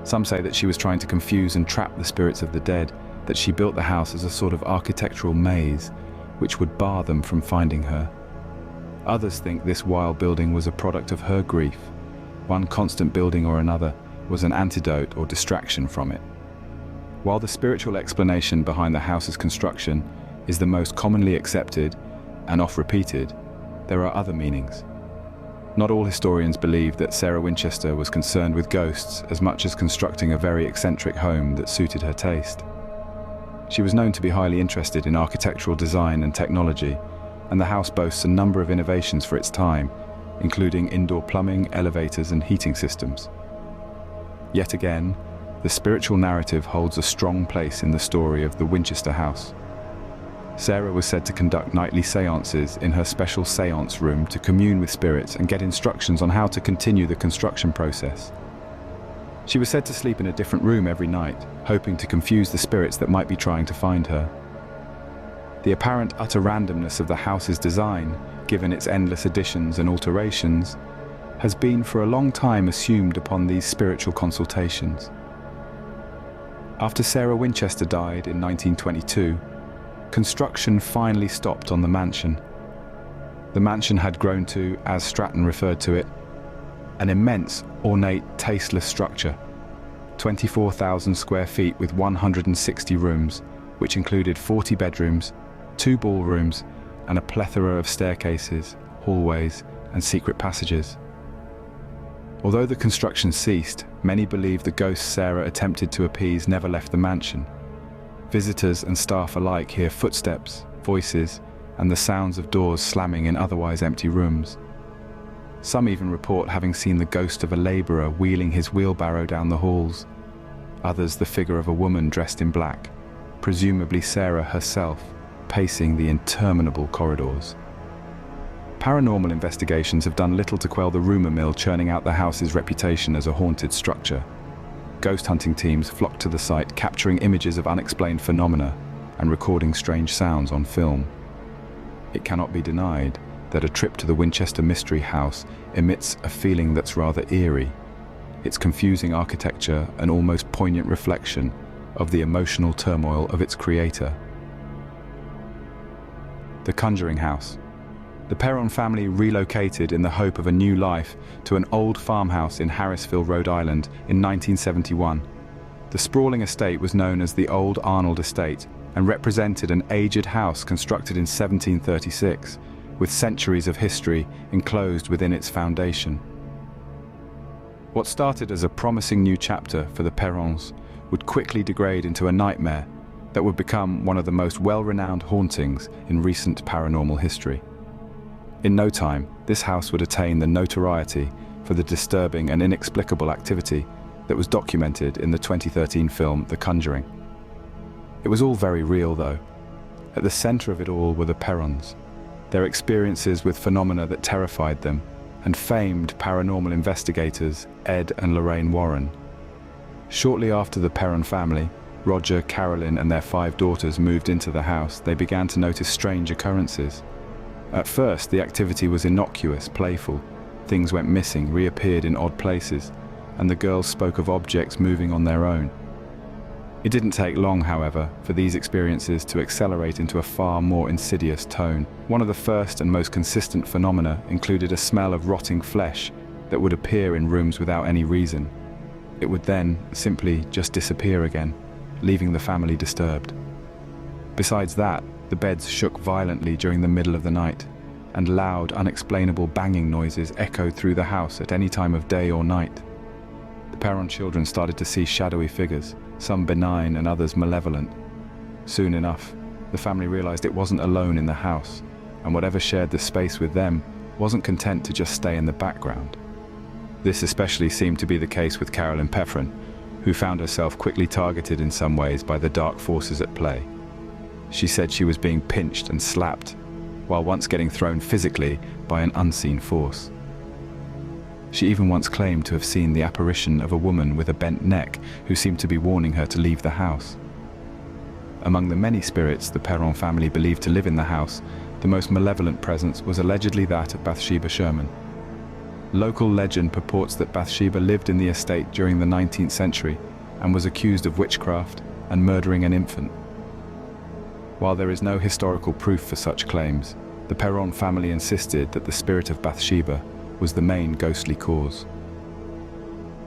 Some say that she was trying to confuse and trap the spirits of the dead, that she built the house as a sort of architectural maze, which would bar them from finding her. Others think this wild building was a product of her grief. One constant building or another was an antidote or distraction from it. While the spiritual explanation behind the house's construction is the most commonly accepted and oft-repeated, there are other meanings. Not all historians believe that Sarah Winchester was concerned with ghosts as much as constructing a very eccentric home that suited her taste. She was known to be highly interested in architectural design and technology, and the house boasts a number of innovations for its time, including indoor plumbing, elevators, and heating systems. Yet again, the spiritual narrative holds a strong place in the story of the Winchester house. Sarah was said to conduct nightly seances in her special seance room to commune with spirits and get instructions on how to continue the construction process. She was said to sleep in a different room every night, hoping to confuse the spirits that might be trying to find her. The apparent utter randomness of the house's design, given its endless additions and alterations, has been for a long time assumed upon these spiritual consultations. After Sarah Winchester died in 1922, construction finally stopped on the mansion. The mansion had grown to, as Stratton referred to it, an immense, ornate, tasteless structure, 24,000 square feet with 160 rooms, which included 40 bedrooms, 2 ballrooms, and a plethora of staircases, hallways, and secret passages. Although the construction ceased, many believe the ghosts Sarah attempted to appease never left the mansion. Visitors and staff alike hear footsteps, voices, and the sounds of doors slamming in otherwise empty rooms. Some even report having seen the ghost of a labourer wheeling his wheelbarrow down the halls. Others the figure of a woman dressed in black, presumably Sarah herself, pacing the interminable corridors. Paranormal investigations have done little to quell the rumour mill churning out the house's reputation as a haunted structure. Ghost hunting teams flocked to the site, capturing images of unexplained phenomena and recording strange sounds on film. It cannot be denied that a trip to the Winchester Mystery House emits a feeling that's rather eerie, its confusing architecture an almost poignant reflection of the emotional turmoil of its creator. The Conjuring House. The Perron family relocated in the hope of a new life to an old farmhouse in Harrisville, Rhode Island in 1971. The sprawling estate was known as the Old Arnold Estate and represented an aged house constructed in 1736, with centuries of history enclosed within its foundation. What started as a promising new chapter for the Perrons would quickly degrade into a nightmare that would become one of the most well-renowned hauntings in recent paranormal history. In no time, this house would attain the notoriety for the disturbing and inexplicable activity that was documented in the 2013 film The Conjuring. It was all very real, though. At the center of it all were the Perrons, their experiences with phenomena that terrified them, and famed paranormal investigators Ed and Lorraine Warren. Shortly after the Perron family, Roger, Carolyn, and their 5 daughters moved into the house, they began to notice strange occurrences. At first, the activity was innocuous, playful. Things went missing, reappeared in odd places, and the girls spoke of objects moving on their own. It didn't take long, however, for these experiences to accelerate into a far more insidious tone. One of the first and most consistent phenomena included a smell of rotting flesh that would appear in rooms without any reason. It would then simply just disappear again, leaving the family disturbed. Besides that, the beds shook violently during the middle of the night, and loud, unexplainable banging noises echoed through the house at any time of day or night. The Perron children started to see shadowy figures, some benign and others malevolent. Soon enough, the family realized it wasn't alone in the house, and whatever shared the space with them wasn't content to just stay in the background. This especially seemed to be the case with Carolyn Peffron, who found herself quickly targeted in some ways by the dark forces at play. She said she was being pinched and slapped, while once getting thrown physically by an unseen force. She even once claimed to have seen the apparition of a woman with a bent neck who seemed to be warning her to leave the house. Among the many spirits the Perron family believed to live in the house, the most malevolent presence was allegedly that of Bathsheba Sherman. Local legend purports that Bathsheba lived in the estate during the 19th century and was accused of witchcraft and murdering an infant. While there is no historical proof for such claims, the Perron family insisted that the spirit of Bathsheba was the main ghostly cause.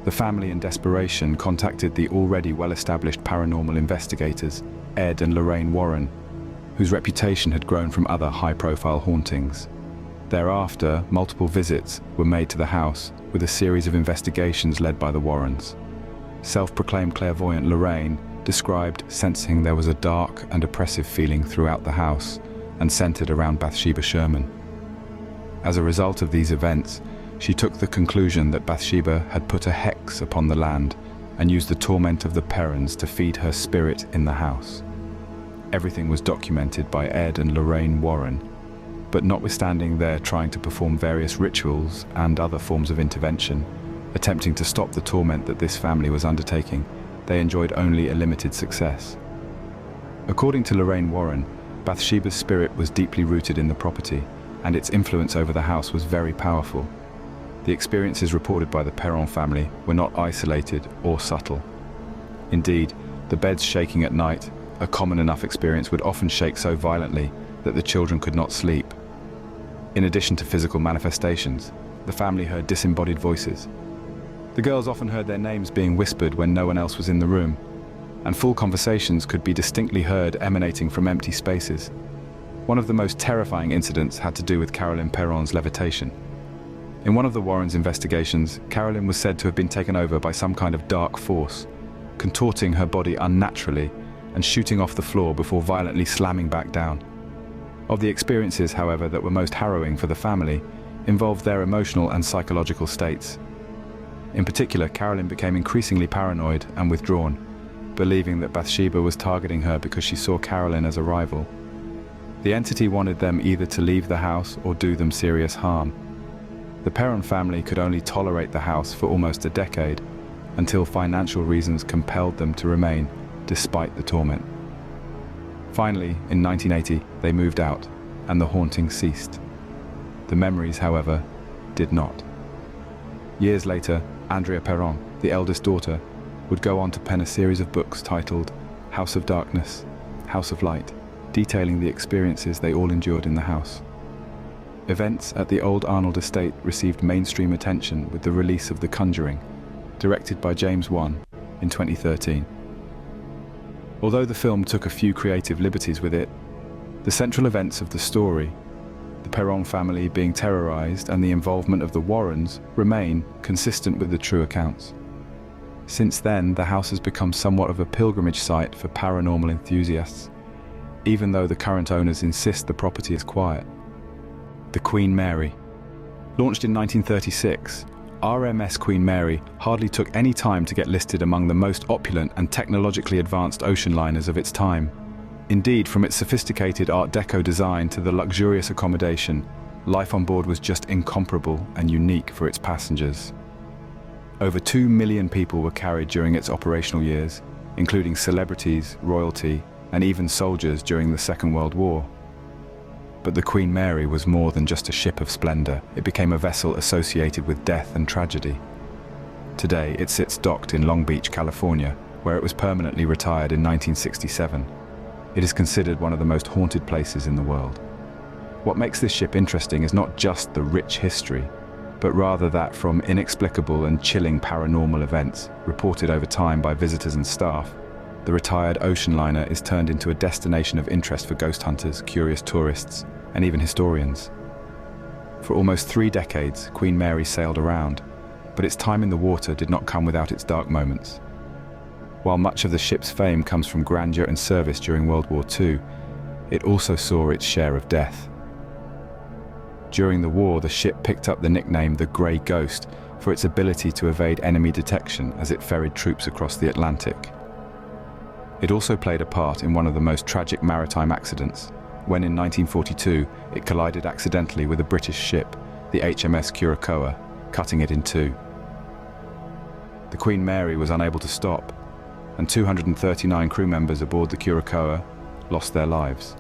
The family, in desperation, contacted the already well-established paranormal investigators, Ed and Lorraine Warren, whose reputation had grown from other high-profile hauntings. Thereafter, multiple visits were made to the house, with a series of investigations led by the Warrens. Self-proclaimed clairvoyant Lorraine described sensing there was a dark and oppressive feeling throughout the house and centered around Bathsheba Sherman. As a result of these events, she took the conclusion that Bathsheba had put a hex upon the land and used the torment of the Perrons to feed her spirit in the house. Everything was documented by Ed and Lorraine Warren, but notwithstanding their trying to perform various rituals and other forms of intervention, attempting to stop the torment that this family was undertaking, they enjoyed only a limited success. According to Lorraine Warren, Bathsheba's spirit was deeply rooted in the property, and its influence over the house was very powerful. The experiences reported by the Perron family were not isolated or subtle. Indeed, the beds shaking at night, a common enough experience, would often shake so violently that the children could not sleep. In addition to physical manifestations, the family heard disembodied voices. The girls often heard their names being whispered when no one else was in the room, and full conversations could be distinctly heard emanating from empty spaces. One of the most terrifying incidents had to do with Carolyn Perron's levitation. In one of the Warrens' investigations, Carolyn was said to have been taken over by some kind of dark force, contorting her body unnaturally and shooting off the floor before violently slamming back down. Of the experiences, however, that were most harrowing for the family involved their emotional and psychological states. In particular, Carolyn became increasingly paranoid and withdrawn, believing that Bathsheba was targeting her because she saw Carolyn as a rival. The entity wanted them either to leave the house or do them serious harm. The Perron family could only tolerate the house for almost a decade, until financial reasons compelled them to remain, despite the torment. Finally, in 1980, they moved out, and the haunting ceased. The memories, however, did not. Years later, Andrea Perron, the eldest daughter, would go on to pen a series of books titled House of Darkness, House of Light, detailing the experiences they all endured in the house. Events at the Old Arnold estate received mainstream attention with the release of The Conjuring, directed by James Wan, in 2013. Although the film took a few creative liberties with it, the central events of the story, the Perron family being terrorized and the involvement of the Warrens remain consistent with the true accounts. Since then, the house has become somewhat of a pilgrimage site for paranormal enthusiasts, even though the current owners insist the property is quiet. The Queen Mary. Launched in 1936, RMS Queen Mary hardly took any time to get listed among the most opulent and technologically advanced ocean liners of its time. Indeed, from its sophisticated Art Deco design to the luxurious accommodation, life on board was just incomparable and unique for its passengers. Over 2 million people were carried during its operational years, including celebrities, royalty, and even soldiers during the Second World War. But the Queen Mary was more than just a ship of splendor. It became a vessel associated with death and tragedy. Today, it sits docked in Long Beach, California, where it was permanently retired in 1967. It is considered one of the most haunted places in the world. What makes this ship interesting is not just the rich history, but rather that from inexplicable and chilling paranormal events reported over time by visitors and staff, the retired ocean liner is turned into a destination of interest for ghost hunters, curious tourists, and even historians. For almost 3 decades, Queen Mary sailed around, but its time in the water did not come without its dark moments. While much of the ship's fame comes from grandeur and service during World War II, it also saw its share of death. During the war, the ship picked up the nickname the Grey Ghost for its ability to evade enemy detection as it ferried troops across the Atlantic. It also played a part in one of the most tragic maritime accidents, when in 1942 it collided accidentally with a British ship, the HMS Curacoa, cutting it in two. The Queen Mary was unable to stop, and 239 crew members aboard the Curacoa lost their lives.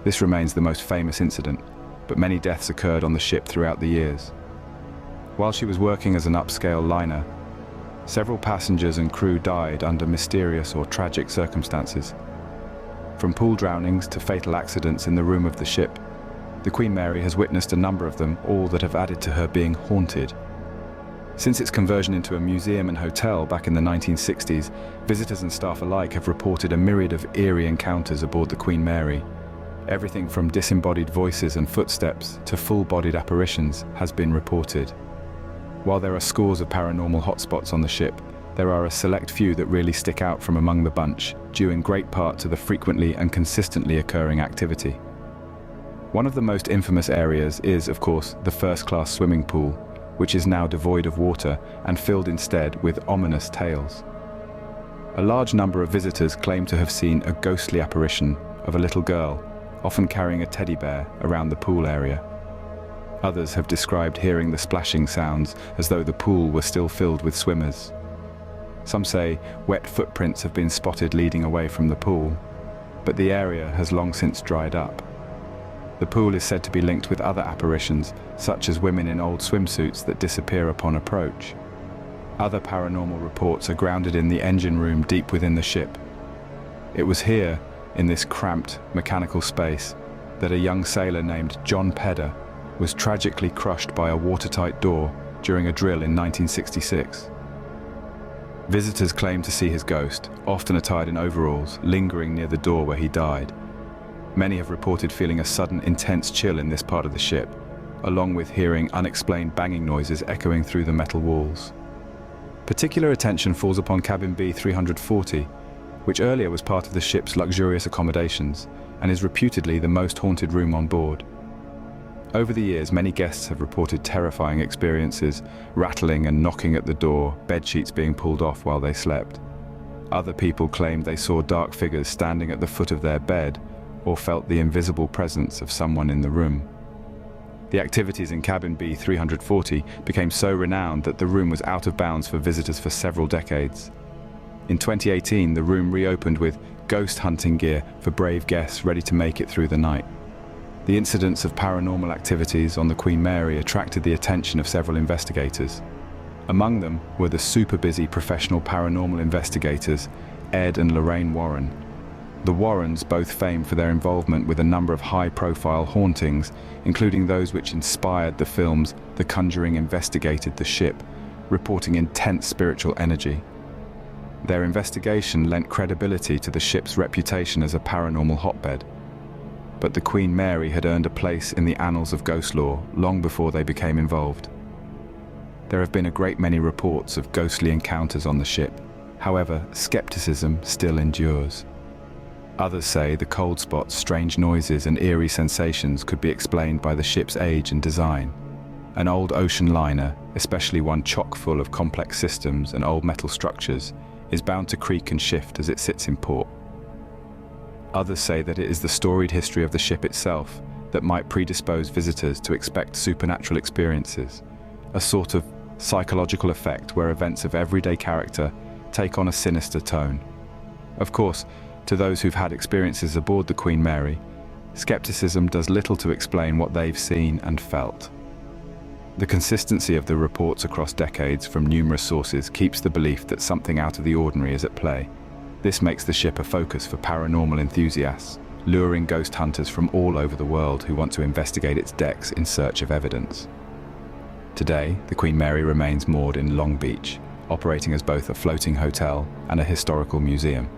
This remains the most famous incident, but many deaths occurred on the ship throughout the years. While she was working as an upscale liner, several passengers and crew died under mysterious or tragic circumstances. From pool drownings to fatal accidents in the room of the ship, the Queen Mary has witnessed a number of them, all that have added to her being haunted. Since its conversion into a museum and hotel back in the 1960s, visitors and staff alike have reported a myriad of eerie encounters aboard the Queen Mary. Everything from disembodied voices and footsteps to full-bodied apparitions has been reported. While there are scores of paranormal hotspots on the ship, there are a select few that really stick out from among the bunch, due in great part to the frequently and consistently occurring activity. One of the most infamous areas is, of course, the first-class swimming pool, which is now devoid of water and filled instead with ominous tales. A large number of visitors claim to have seen a ghostly apparition of a little girl, often carrying a teddy bear, around the pool area. Others have described hearing the splashing sounds as though the pool were still filled with swimmers. Some say wet footprints have been spotted leading away from the pool, but the area has long since dried up. The pool is said to be linked with other apparitions, such as women in old swimsuits that disappear upon approach. Other paranormal reports are grounded in the engine room deep within the ship. It was here, in this cramped, mechanical space, that a young sailor named John Pedder was tragically crushed by a watertight door during a drill in 1966. Visitors claim to see his ghost, often attired in overalls, lingering near the door where he died. Many have reported feeling a sudden, intense chill in this part of the ship, along with hearing unexplained banging noises echoing through the metal walls. Particular attention falls upon cabin B340, which earlier was part of the ship's luxurious accommodations and is reputedly the most haunted room on board. Over the years, many guests have reported terrifying experiences, rattling and knocking at the door, bedsheets being pulled off while they slept. Other people claimed they saw dark figures standing at the foot of their bed or felt the invisible presence of someone in the room. The activities in cabin B340 became so renowned that the room was out of bounds for visitors for several decades. In 2018, the room reopened with ghost hunting gear for brave guests ready to make it through the night. The incidents of paranormal activities on the Queen Mary attracted the attention of several investigators. Among them were the super busy professional paranormal investigators Ed and Lorraine Warren. The Warrens, both famed for their involvement with a number of high-profile hauntings, including those which inspired the films The Conjuring investigated the ship, reporting intense spiritual energy. Their investigation lent credibility to the ship's reputation as a paranormal hotbed. but the Queen Mary had earned a place in the annals of ghost lore long before they became involved. There have been a great many reports of ghostly encounters on the ship. However, skepticism still endures. Others say the cold spots, strange noises, and eerie sensations could be explained by the ship's age and design. An old ocean liner, especially one chock full of complex systems and old metal structures, is bound to creak and shift as it sits in port. Others say that it is the storied history of the ship itself that might predispose visitors to expect supernatural experiences, a sort of psychological effect where events of everyday character take on a sinister tone. Of course, to those who've had experiences aboard the Queen Mary, skepticism does little to explain what they've seen and felt. The consistency of the reports across decades from numerous sources keeps the belief that something out of the ordinary is at play. This makes the ship a focus for paranormal enthusiasts, luring ghost hunters from all over the world who want to investigate its decks in search of evidence. Today, the Queen Mary remains moored in Long Beach, operating as both a floating hotel and a historical museum.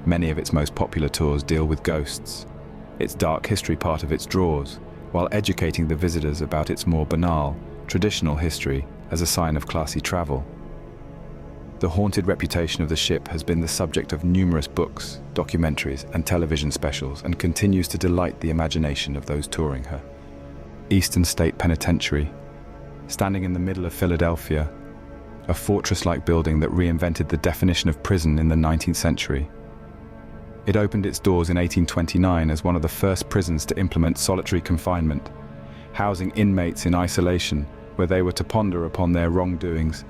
Many of its most popular tours deal with ghosts, its dark history part of its draws, while educating the visitors about its more banal, traditional history as a sign of classy travel. The haunted reputation of the ship has been the subject of numerous books, documentaries, and television specials, and continues to delight the imagination of those touring her. Eastern State Penitentiary, standing in the middle of Philadelphia, a fortress-like building that reinvented the definition of prison in the 19th century. It opened its doors in 1829 as one of the first prisons to implement solitary confinement, housing inmates in isolation where they were to ponder upon their wrongdoings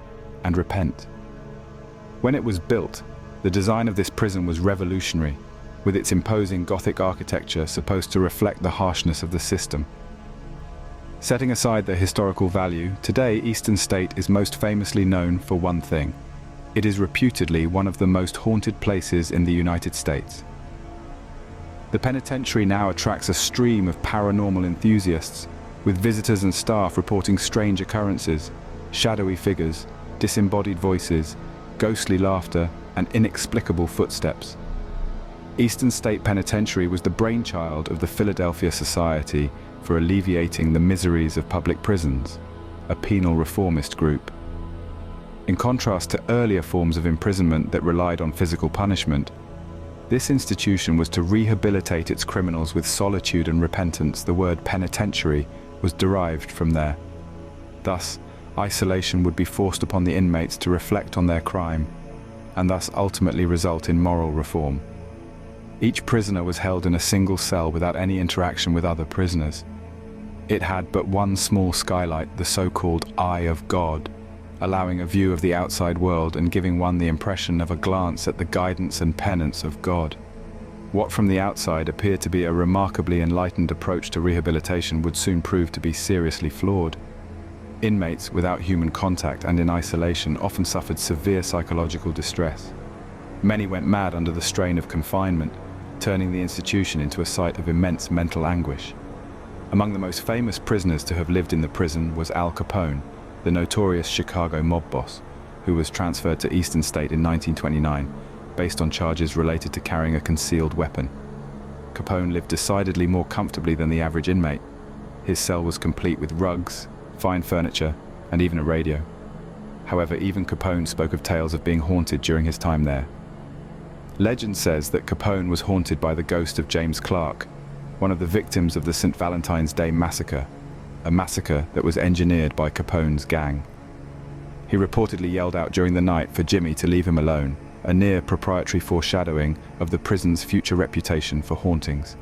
and repent. When it was built, the design of this prison was revolutionary, with its imposing Gothic architecture supposed to reflect the harshness of the system. Setting aside the historical value, today Eastern State is most famously known for one thing. It is reputedly one of the most haunted places in the United States. The penitentiary now attracts a stream of paranormal enthusiasts, with visitors and staff reporting strange occurrences, shadowy figures, disembodied voices, ghostly laughter, and inexplicable footsteps. Eastern State Penitentiary was the brainchild of the Philadelphia Society for Alleviating the Miseries of Public Prisons, a penal reformist group. In contrast to earlier forms of imprisonment that relied on physical punishment, this institution was to rehabilitate its criminals with solitude and repentance. The word penitentiary was derived from there. Thus, isolation would be forced upon the inmates to reflect on their crime, and thus ultimately result in moral reform. Each prisoner was held in a single cell without any interaction with other prisoners. It had but one small skylight, the so-called Eye of God, allowing a view of the outside world and giving one the impression of a glance at the guidance and penance of God. What from the outside appeared to be a remarkably enlightened approach to rehabilitation would soon prove to be seriously flawed. Inmates without human contact and in isolation often suffered severe psychological distress. Many went mad under the strain of confinement, turning the institution into a site of immense mental anguish. Among the most famous prisoners to have lived in the prison was Al Capone, the notorious Chicago mob boss, who was transferred to Eastern State in 1929, based on charges related to carrying a concealed weapon. Capone lived decidedly more comfortably than the average inmate. His cell was complete with rugs, fine furniture, and even a radio. However, even Capone spoke of tales of being haunted during his time there. Legend says that Capone was haunted by the ghost of James Clark, one of the victims of the St. Valentine's Day massacre, a massacre that was engineered by Capone's gang. He reportedly yelled out during the night for Jimmy to leave him alone, a near proprietary foreshadowing of the prison's future reputation for hauntings.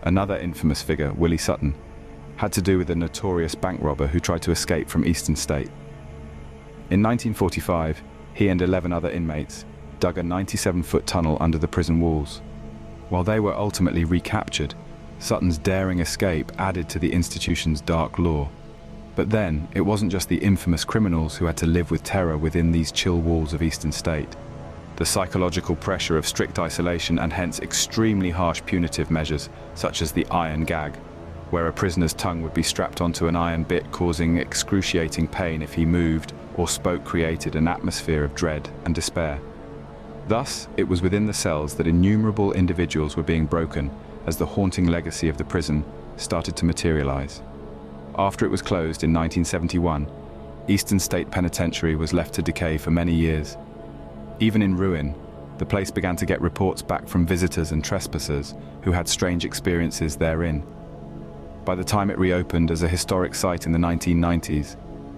Another infamous figure, Willie Sutton, had to do with a notorious bank robber who tried to escape from Eastern State. In 1945, he and 11 other inmates dug a 97-foot tunnel under the prison walls. While they were ultimately recaptured, Sutton's daring escape added to the institution's dark lore. But then, it wasn't just the infamous criminals who had to live with terror within these chill walls of Eastern State. The psychological pressure of strict isolation and hence extremely harsh punitive measures, such as the iron gag, where a prisoner's tongue would be strapped onto an iron bit causing excruciating pain if he moved or spoke, created an atmosphere of dread and despair. Thus, it was within the cells that innumerable individuals were being broken as the haunting legacy of the prison started to materialize. After it was closed in 1971, Eastern State Penitentiary was left to decay for many years. Even in ruin, the place began to get reports back from visitors and trespassers who had strange experiences therein. By the time it reopened as a historic site in the 1990s,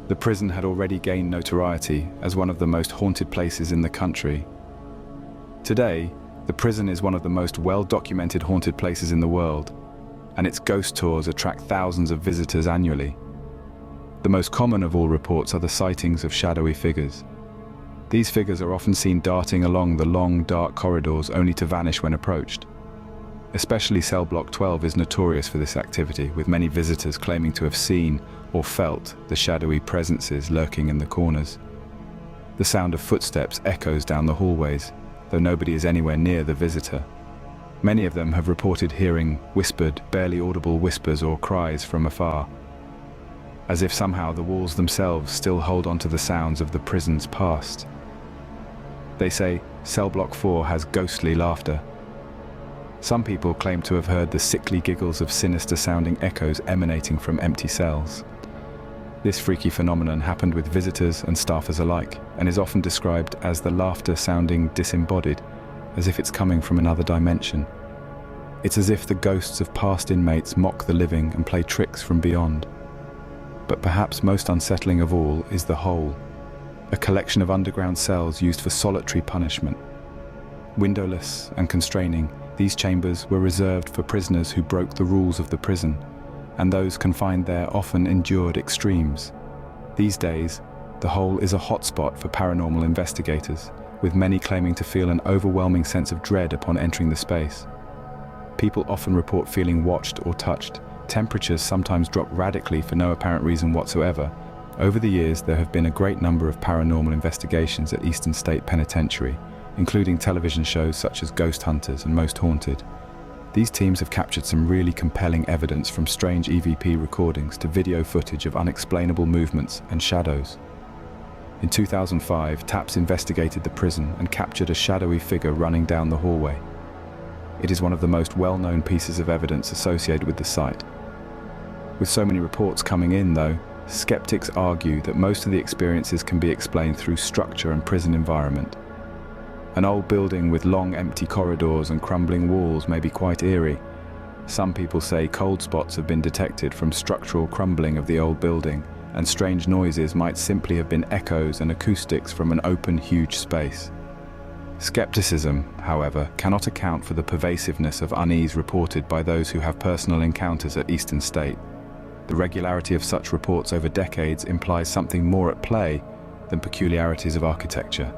the prison had already gained notoriety as one of the most haunted places in the country. Today, the prison is one of the most well-documented haunted places in the world, and its ghost tours attract thousands of visitors annually. The most common of all reports are the sightings of shadowy figures. These figures are often seen darting along the long, dark corridors only to vanish when approached. Especially cell block 12 is notorious for this activity, with many visitors claiming to have seen or felt the shadowy presences lurking in the corners. The sound of footsteps echoes down the hallways, though nobody is anywhere near the visitor. Many of them have reported hearing whispered, barely audible whispers or cries from afar, as if somehow the walls themselves still hold on to the sounds of the prison's past. They say cell block 4 has ghostly laughter. Some people claim to have heard the sickly giggles of sinister-sounding echoes emanating from empty cells. This freaky phenomenon happened with visitors and staffers alike, and is often described as the laughter sounding disembodied, as if it's coming from another dimension. It's as if the ghosts of past inmates mock the living and play tricks from beyond. But perhaps most unsettling of all is the hole, a collection of underground cells used for solitary punishment. Windowless and constraining, these chambers were reserved for prisoners who broke the rules of the prison, and those confined there often endured extremes. These days, the hole is a hotspot for paranormal investigators, with many claiming to feel an overwhelming sense of dread upon entering the space. People often report feeling watched or touched. Temperatures sometimes drop radically for no apparent reason whatsoever. Over the years, there have been a great number of paranormal investigations at Eastern State Penitentiary, including television shows such as Ghost Hunters and Most Haunted. These teams have captured some really compelling evidence, from strange EVP recordings to video footage of unexplainable movements and shadows. In 2005, TAPS investigated the prison and captured a shadowy figure running down the hallway. It is one of the most well-known pieces of evidence associated with the site. With so many reports coming in, though, skeptics argue that most of the experiences can be explained through structure and prison environment. An old building with long empty corridors and crumbling walls may be quite eerie. Some people say cold spots have been detected from structural crumbling of the old building, and strange noises might simply have been echoes and acoustics from an open, huge space. Skepticism, however, cannot account for the pervasiveness of unease reported by those who have personal encounters at Eastern State. The regularity of such reports over decades implies something more at play than peculiarities of architecture.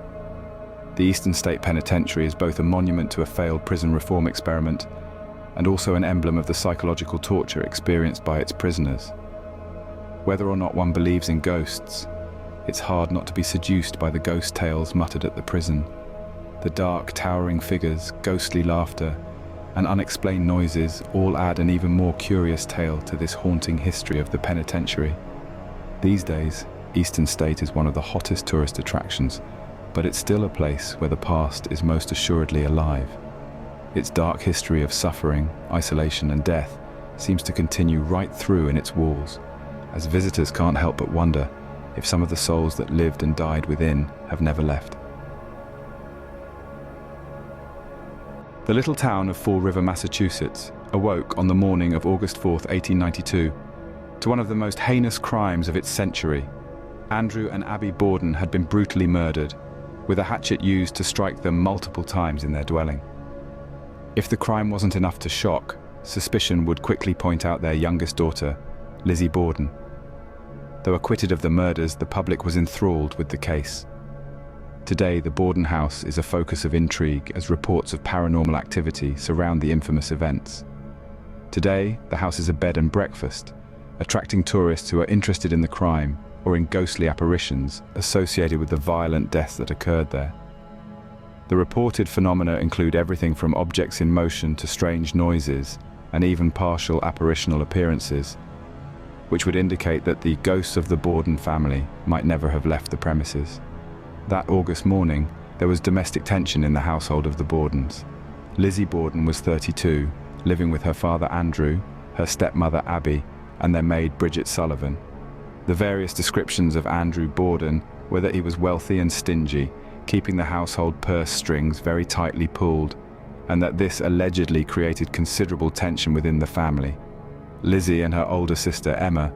The Eastern State Penitentiary is both a monument to a failed prison reform experiment and also an emblem of the psychological torture experienced by its prisoners. Whether or not one believes in ghosts, it's hard not to be seduced by the ghost tales muttered at the prison. The dark, towering figures, ghostly laughter, and unexplained noises all add an even more curious tale to this haunting history of the penitentiary. These days, Eastern State is one of the hottest tourist attractions, but it's still a place where the past is most assuredly alive. Its dark history of suffering, isolation, and death seems to continue right through in its walls, as visitors can't help but wonder if some of the souls that lived and died within have never left. The little town of Fall River, Massachusetts, awoke on the morning of August 4, 1892, to one of the most heinous crimes of its century. Andrew and Abby Borden had been brutally murdered, with a hatchet used to strike them multiple times in their dwelling. If the crime wasn't enough to shock, suspicion would quickly point out their youngest daughter, Lizzie Borden. Though acquitted of the murders, the public was enthralled with the case. Today, the Borden House is a focus of intrigue as reports of paranormal activity surround the infamous events. Today, the house is a bed and breakfast, attracting tourists who are interested in the crime or in ghostly apparitions associated with the violent deaths that occurred there. The reported phenomena include everything from objects in motion to strange noises and even partial apparitional appearances, which would indicate that the ghosts of the Borden family might never have left the premises. That August morning, there was domestic tension in the household of the Bordens. Lizzie Borden was 32, living with her father Andrew, her stepmother Abby, and their maid Bridget Sullivan. The various descriptions of Andrew Borden were that he was wealthy and stingy, keeping the household purse strings very tightly pulled, and that this allegedly created considerable tension within the family. Lizzie and her older sister Emma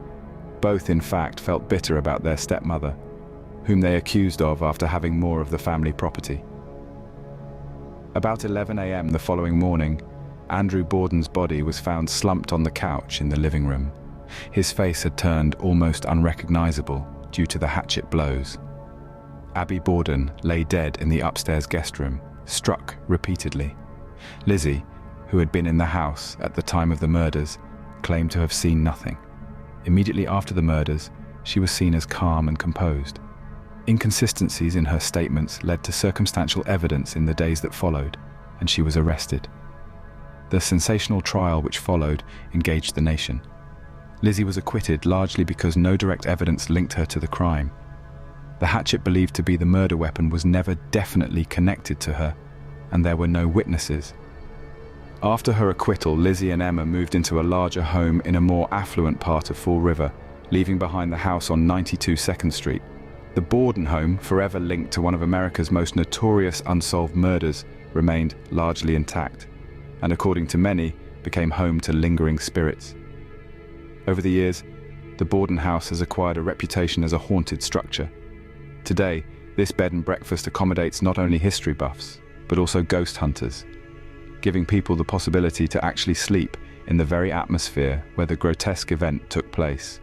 both in fact felt bitter about their stepmother, whom they accused of after having more of the family property. About 11 a.m. the following morning, Andrew Borden's body was found slumped on the couch in the living room. His face had turned almost unrecognizable due to the hatchet blows. Abby Borden lay dead in the upstairs guest room, struck repeatedly. Lizzie, who had been in the house at the time of the murders, claimed to have seen nothing. Immediately after the murders, she was seen as calm and composed. Inconsistencies in her statements led to circumstantial evidence in the days that followed, and she was arrested. The sensational trial which followed engaged the nation. Lizzie was acquitted largely because no direct evidence linked her to the crime. The hatchet believed to be the murder weapon was never definitely connected to her, and there were no witnesses. After her acquittal, Lizzie and Emma moved into a larger home in a more affluent part of Fall River, leaving behind the house on 92 2nd Street. The Borden home, forever linked to one of America's most notorious unsolved murders, remained largely intact, and according to many, became home to lingering spirits. Over the years, the Borden house has acquired a reputation as a haunted structure. Today, this bed and breakfast accommodates not only history buffs, but also ghost hunters, giving people the possibility to actually sleep in the very atmosphere where the grotesque event took place.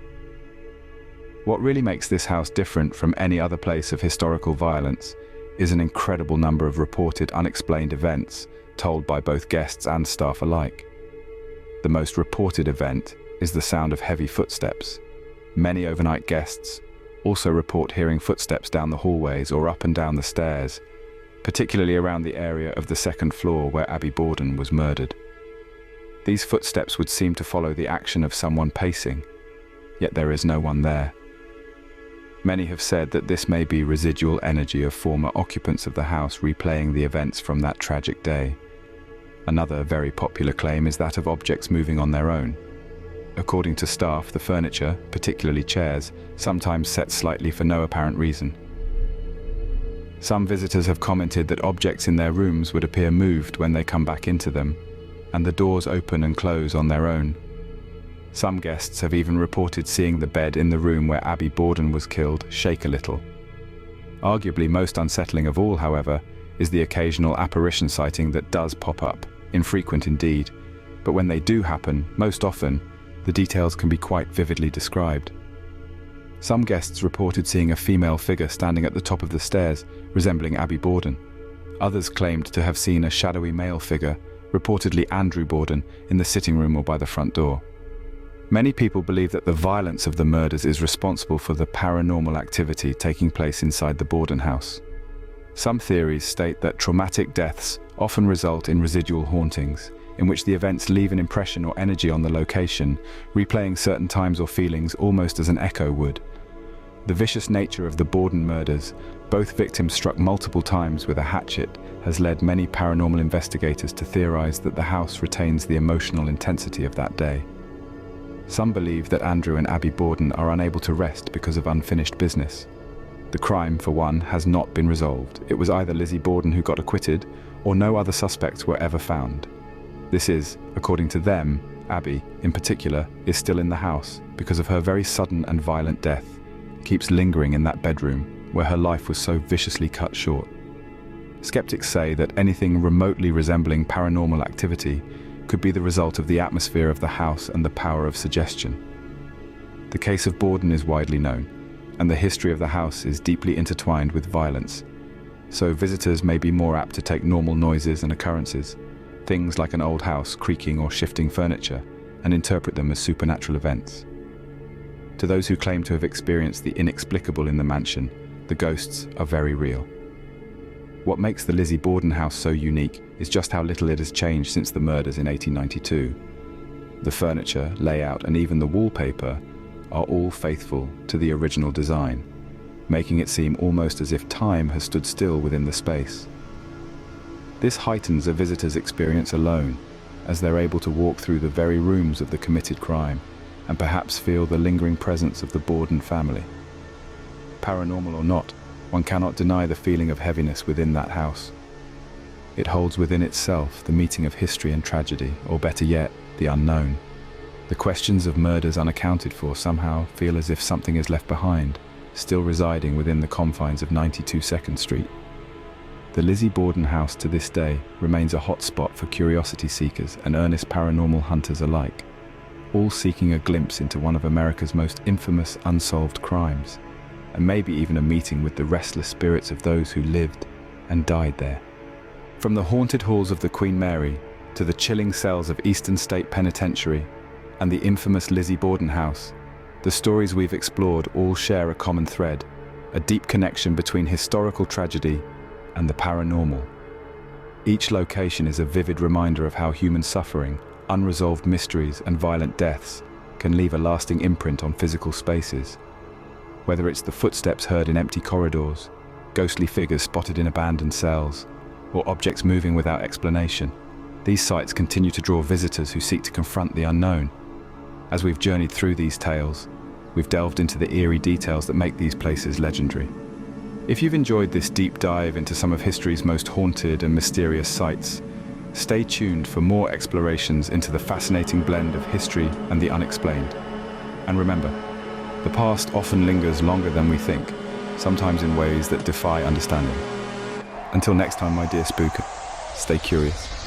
What really makes this house different from any other place of historical violence is an incredible number of reported unexplained events told by both guests and staff alike. The most reported event is the sound of heavy footsteps. Many overnight guests also report hearing footsteps down the hallways or up and down the stairs, particularly around the area of the second floor where Abby Borden was murdered. These footsteps would seem to follow the action of someone pacing, yet there is no one there. Many have said that this may be residual energy of former occupants of the house replaying the events from that tragic day. Another very popular claim is that of objects moving on their own. According to staff, the furniture, particularly chairs, sometimes set slightly for no apparent reason. Some visitors have commented that objects in their rooms would appear moved when they come back into them, and the doors open and close on their own. Some guests have even reported seeing the bed in the room where Abby Borden was killed shake a little. Arguably most unsettling of all, however, is the occasional apparition sighting that does pop up, infrequent indeed, but when they do happen, most often, the details can be quite vividly described. Some guests reported seeing a female figure standing at the top of the stairs, resembling Abby Borden. Others claimed to have seen a shadowy male figure, reportedly Andrew Borden, in the sitting room or by the front door. Many people believe that the violence of the murders is responsible for the paranormal activity taking place inside the Borden house. Some theories state that traumatic deaths often result in residual hauntings, in which the events leave an impression or energy on the location, replaying certain times or feelings almost as an echo would. The vicious nature of the Borden murders, both victims struck multiple times with a hatchet, has led many paranormal investigators to theorize that the house retains the emotional intensity of that day. Some believe that Andrew and Abby Borden are unable to rest because of unfinished business. The crime, for one, has not been resolved. It was either Lizzie Borden who got acquitted, or no other suspects were ever found. This is, according to them, Abby, in particular, is still in the house because of her very sudden and violent death, keeps lingering in that bedroom where her life was so viciously cut short. Skeptics say that anything remotely resembling paranormal activity could be the result of the atmosphere of the house and the power of suggestion. The case of Borden is widely known, and the history of the house is deeply intertwined with violence, so visitors may be more apt to take normal noises and occurrences, things like an old house creaking or shifting furniture, and interpret them as supernatural events. To those who claim to have experienced the inexplicable in the mansion, the ghosts are very real. What makes the Lizzie Borden house so unique is just how little it has changed since the murders in 1892. The furniture, layout, and even the wallpaper are all faithful to the original design, making it seem almost as if time has stood still within the space. This heightens a visitor's experience alone, as they're able to walk through the very rooms of the committed crime and perhaps feel the lingering presence of the Borden family. Paranormal or not, one cannot deny the feeling of heaviness within that house. It holds within itself the meeting of history and tragedy, or better yet, the unknown. The questions of murders unaccounted for somehow feel as if something is left behind, still residing within the confines of 92 2nd Street. The Lizzie Borden House to this day remains a hotspot for curiosity seekers and earnest paranormal hunters alike, all seeking a glimpse into one of America's most infamous unsolved crimes, and maybe even a meeting with the restless spirits of those who lived and died there. From the haunted halls of the Queen Mary to the chilling cells of Eastern State Penitentiary and the infamous Lizzie Borden House, the stories we've explored all share a common thread, a deep connection between historical tragedy and the paranormal. Each location is a vivid reminder of how human suffering, unresolved mysteries, and violent deaths can leave a lasting imprint on physical spaces. Whether it's the footsteps heard in empty corridors, ghostly figures spotted in abandoned cells, or objects moving without explanation, these sites continue to draw visitors who seek to confront the unknown. As we've journeyed through these tales, we've delved into the eerie details that make these places legendary. If you've enjoyed this deep dive into some of history's most haunted and mysterious sites, stay tuned for more explorations into the fascinating blend of history and the unexplained. And remember, the past often lingers longer than we think, sometimes in ways that defy understanding. Until next time, my dear spooker, stay curious.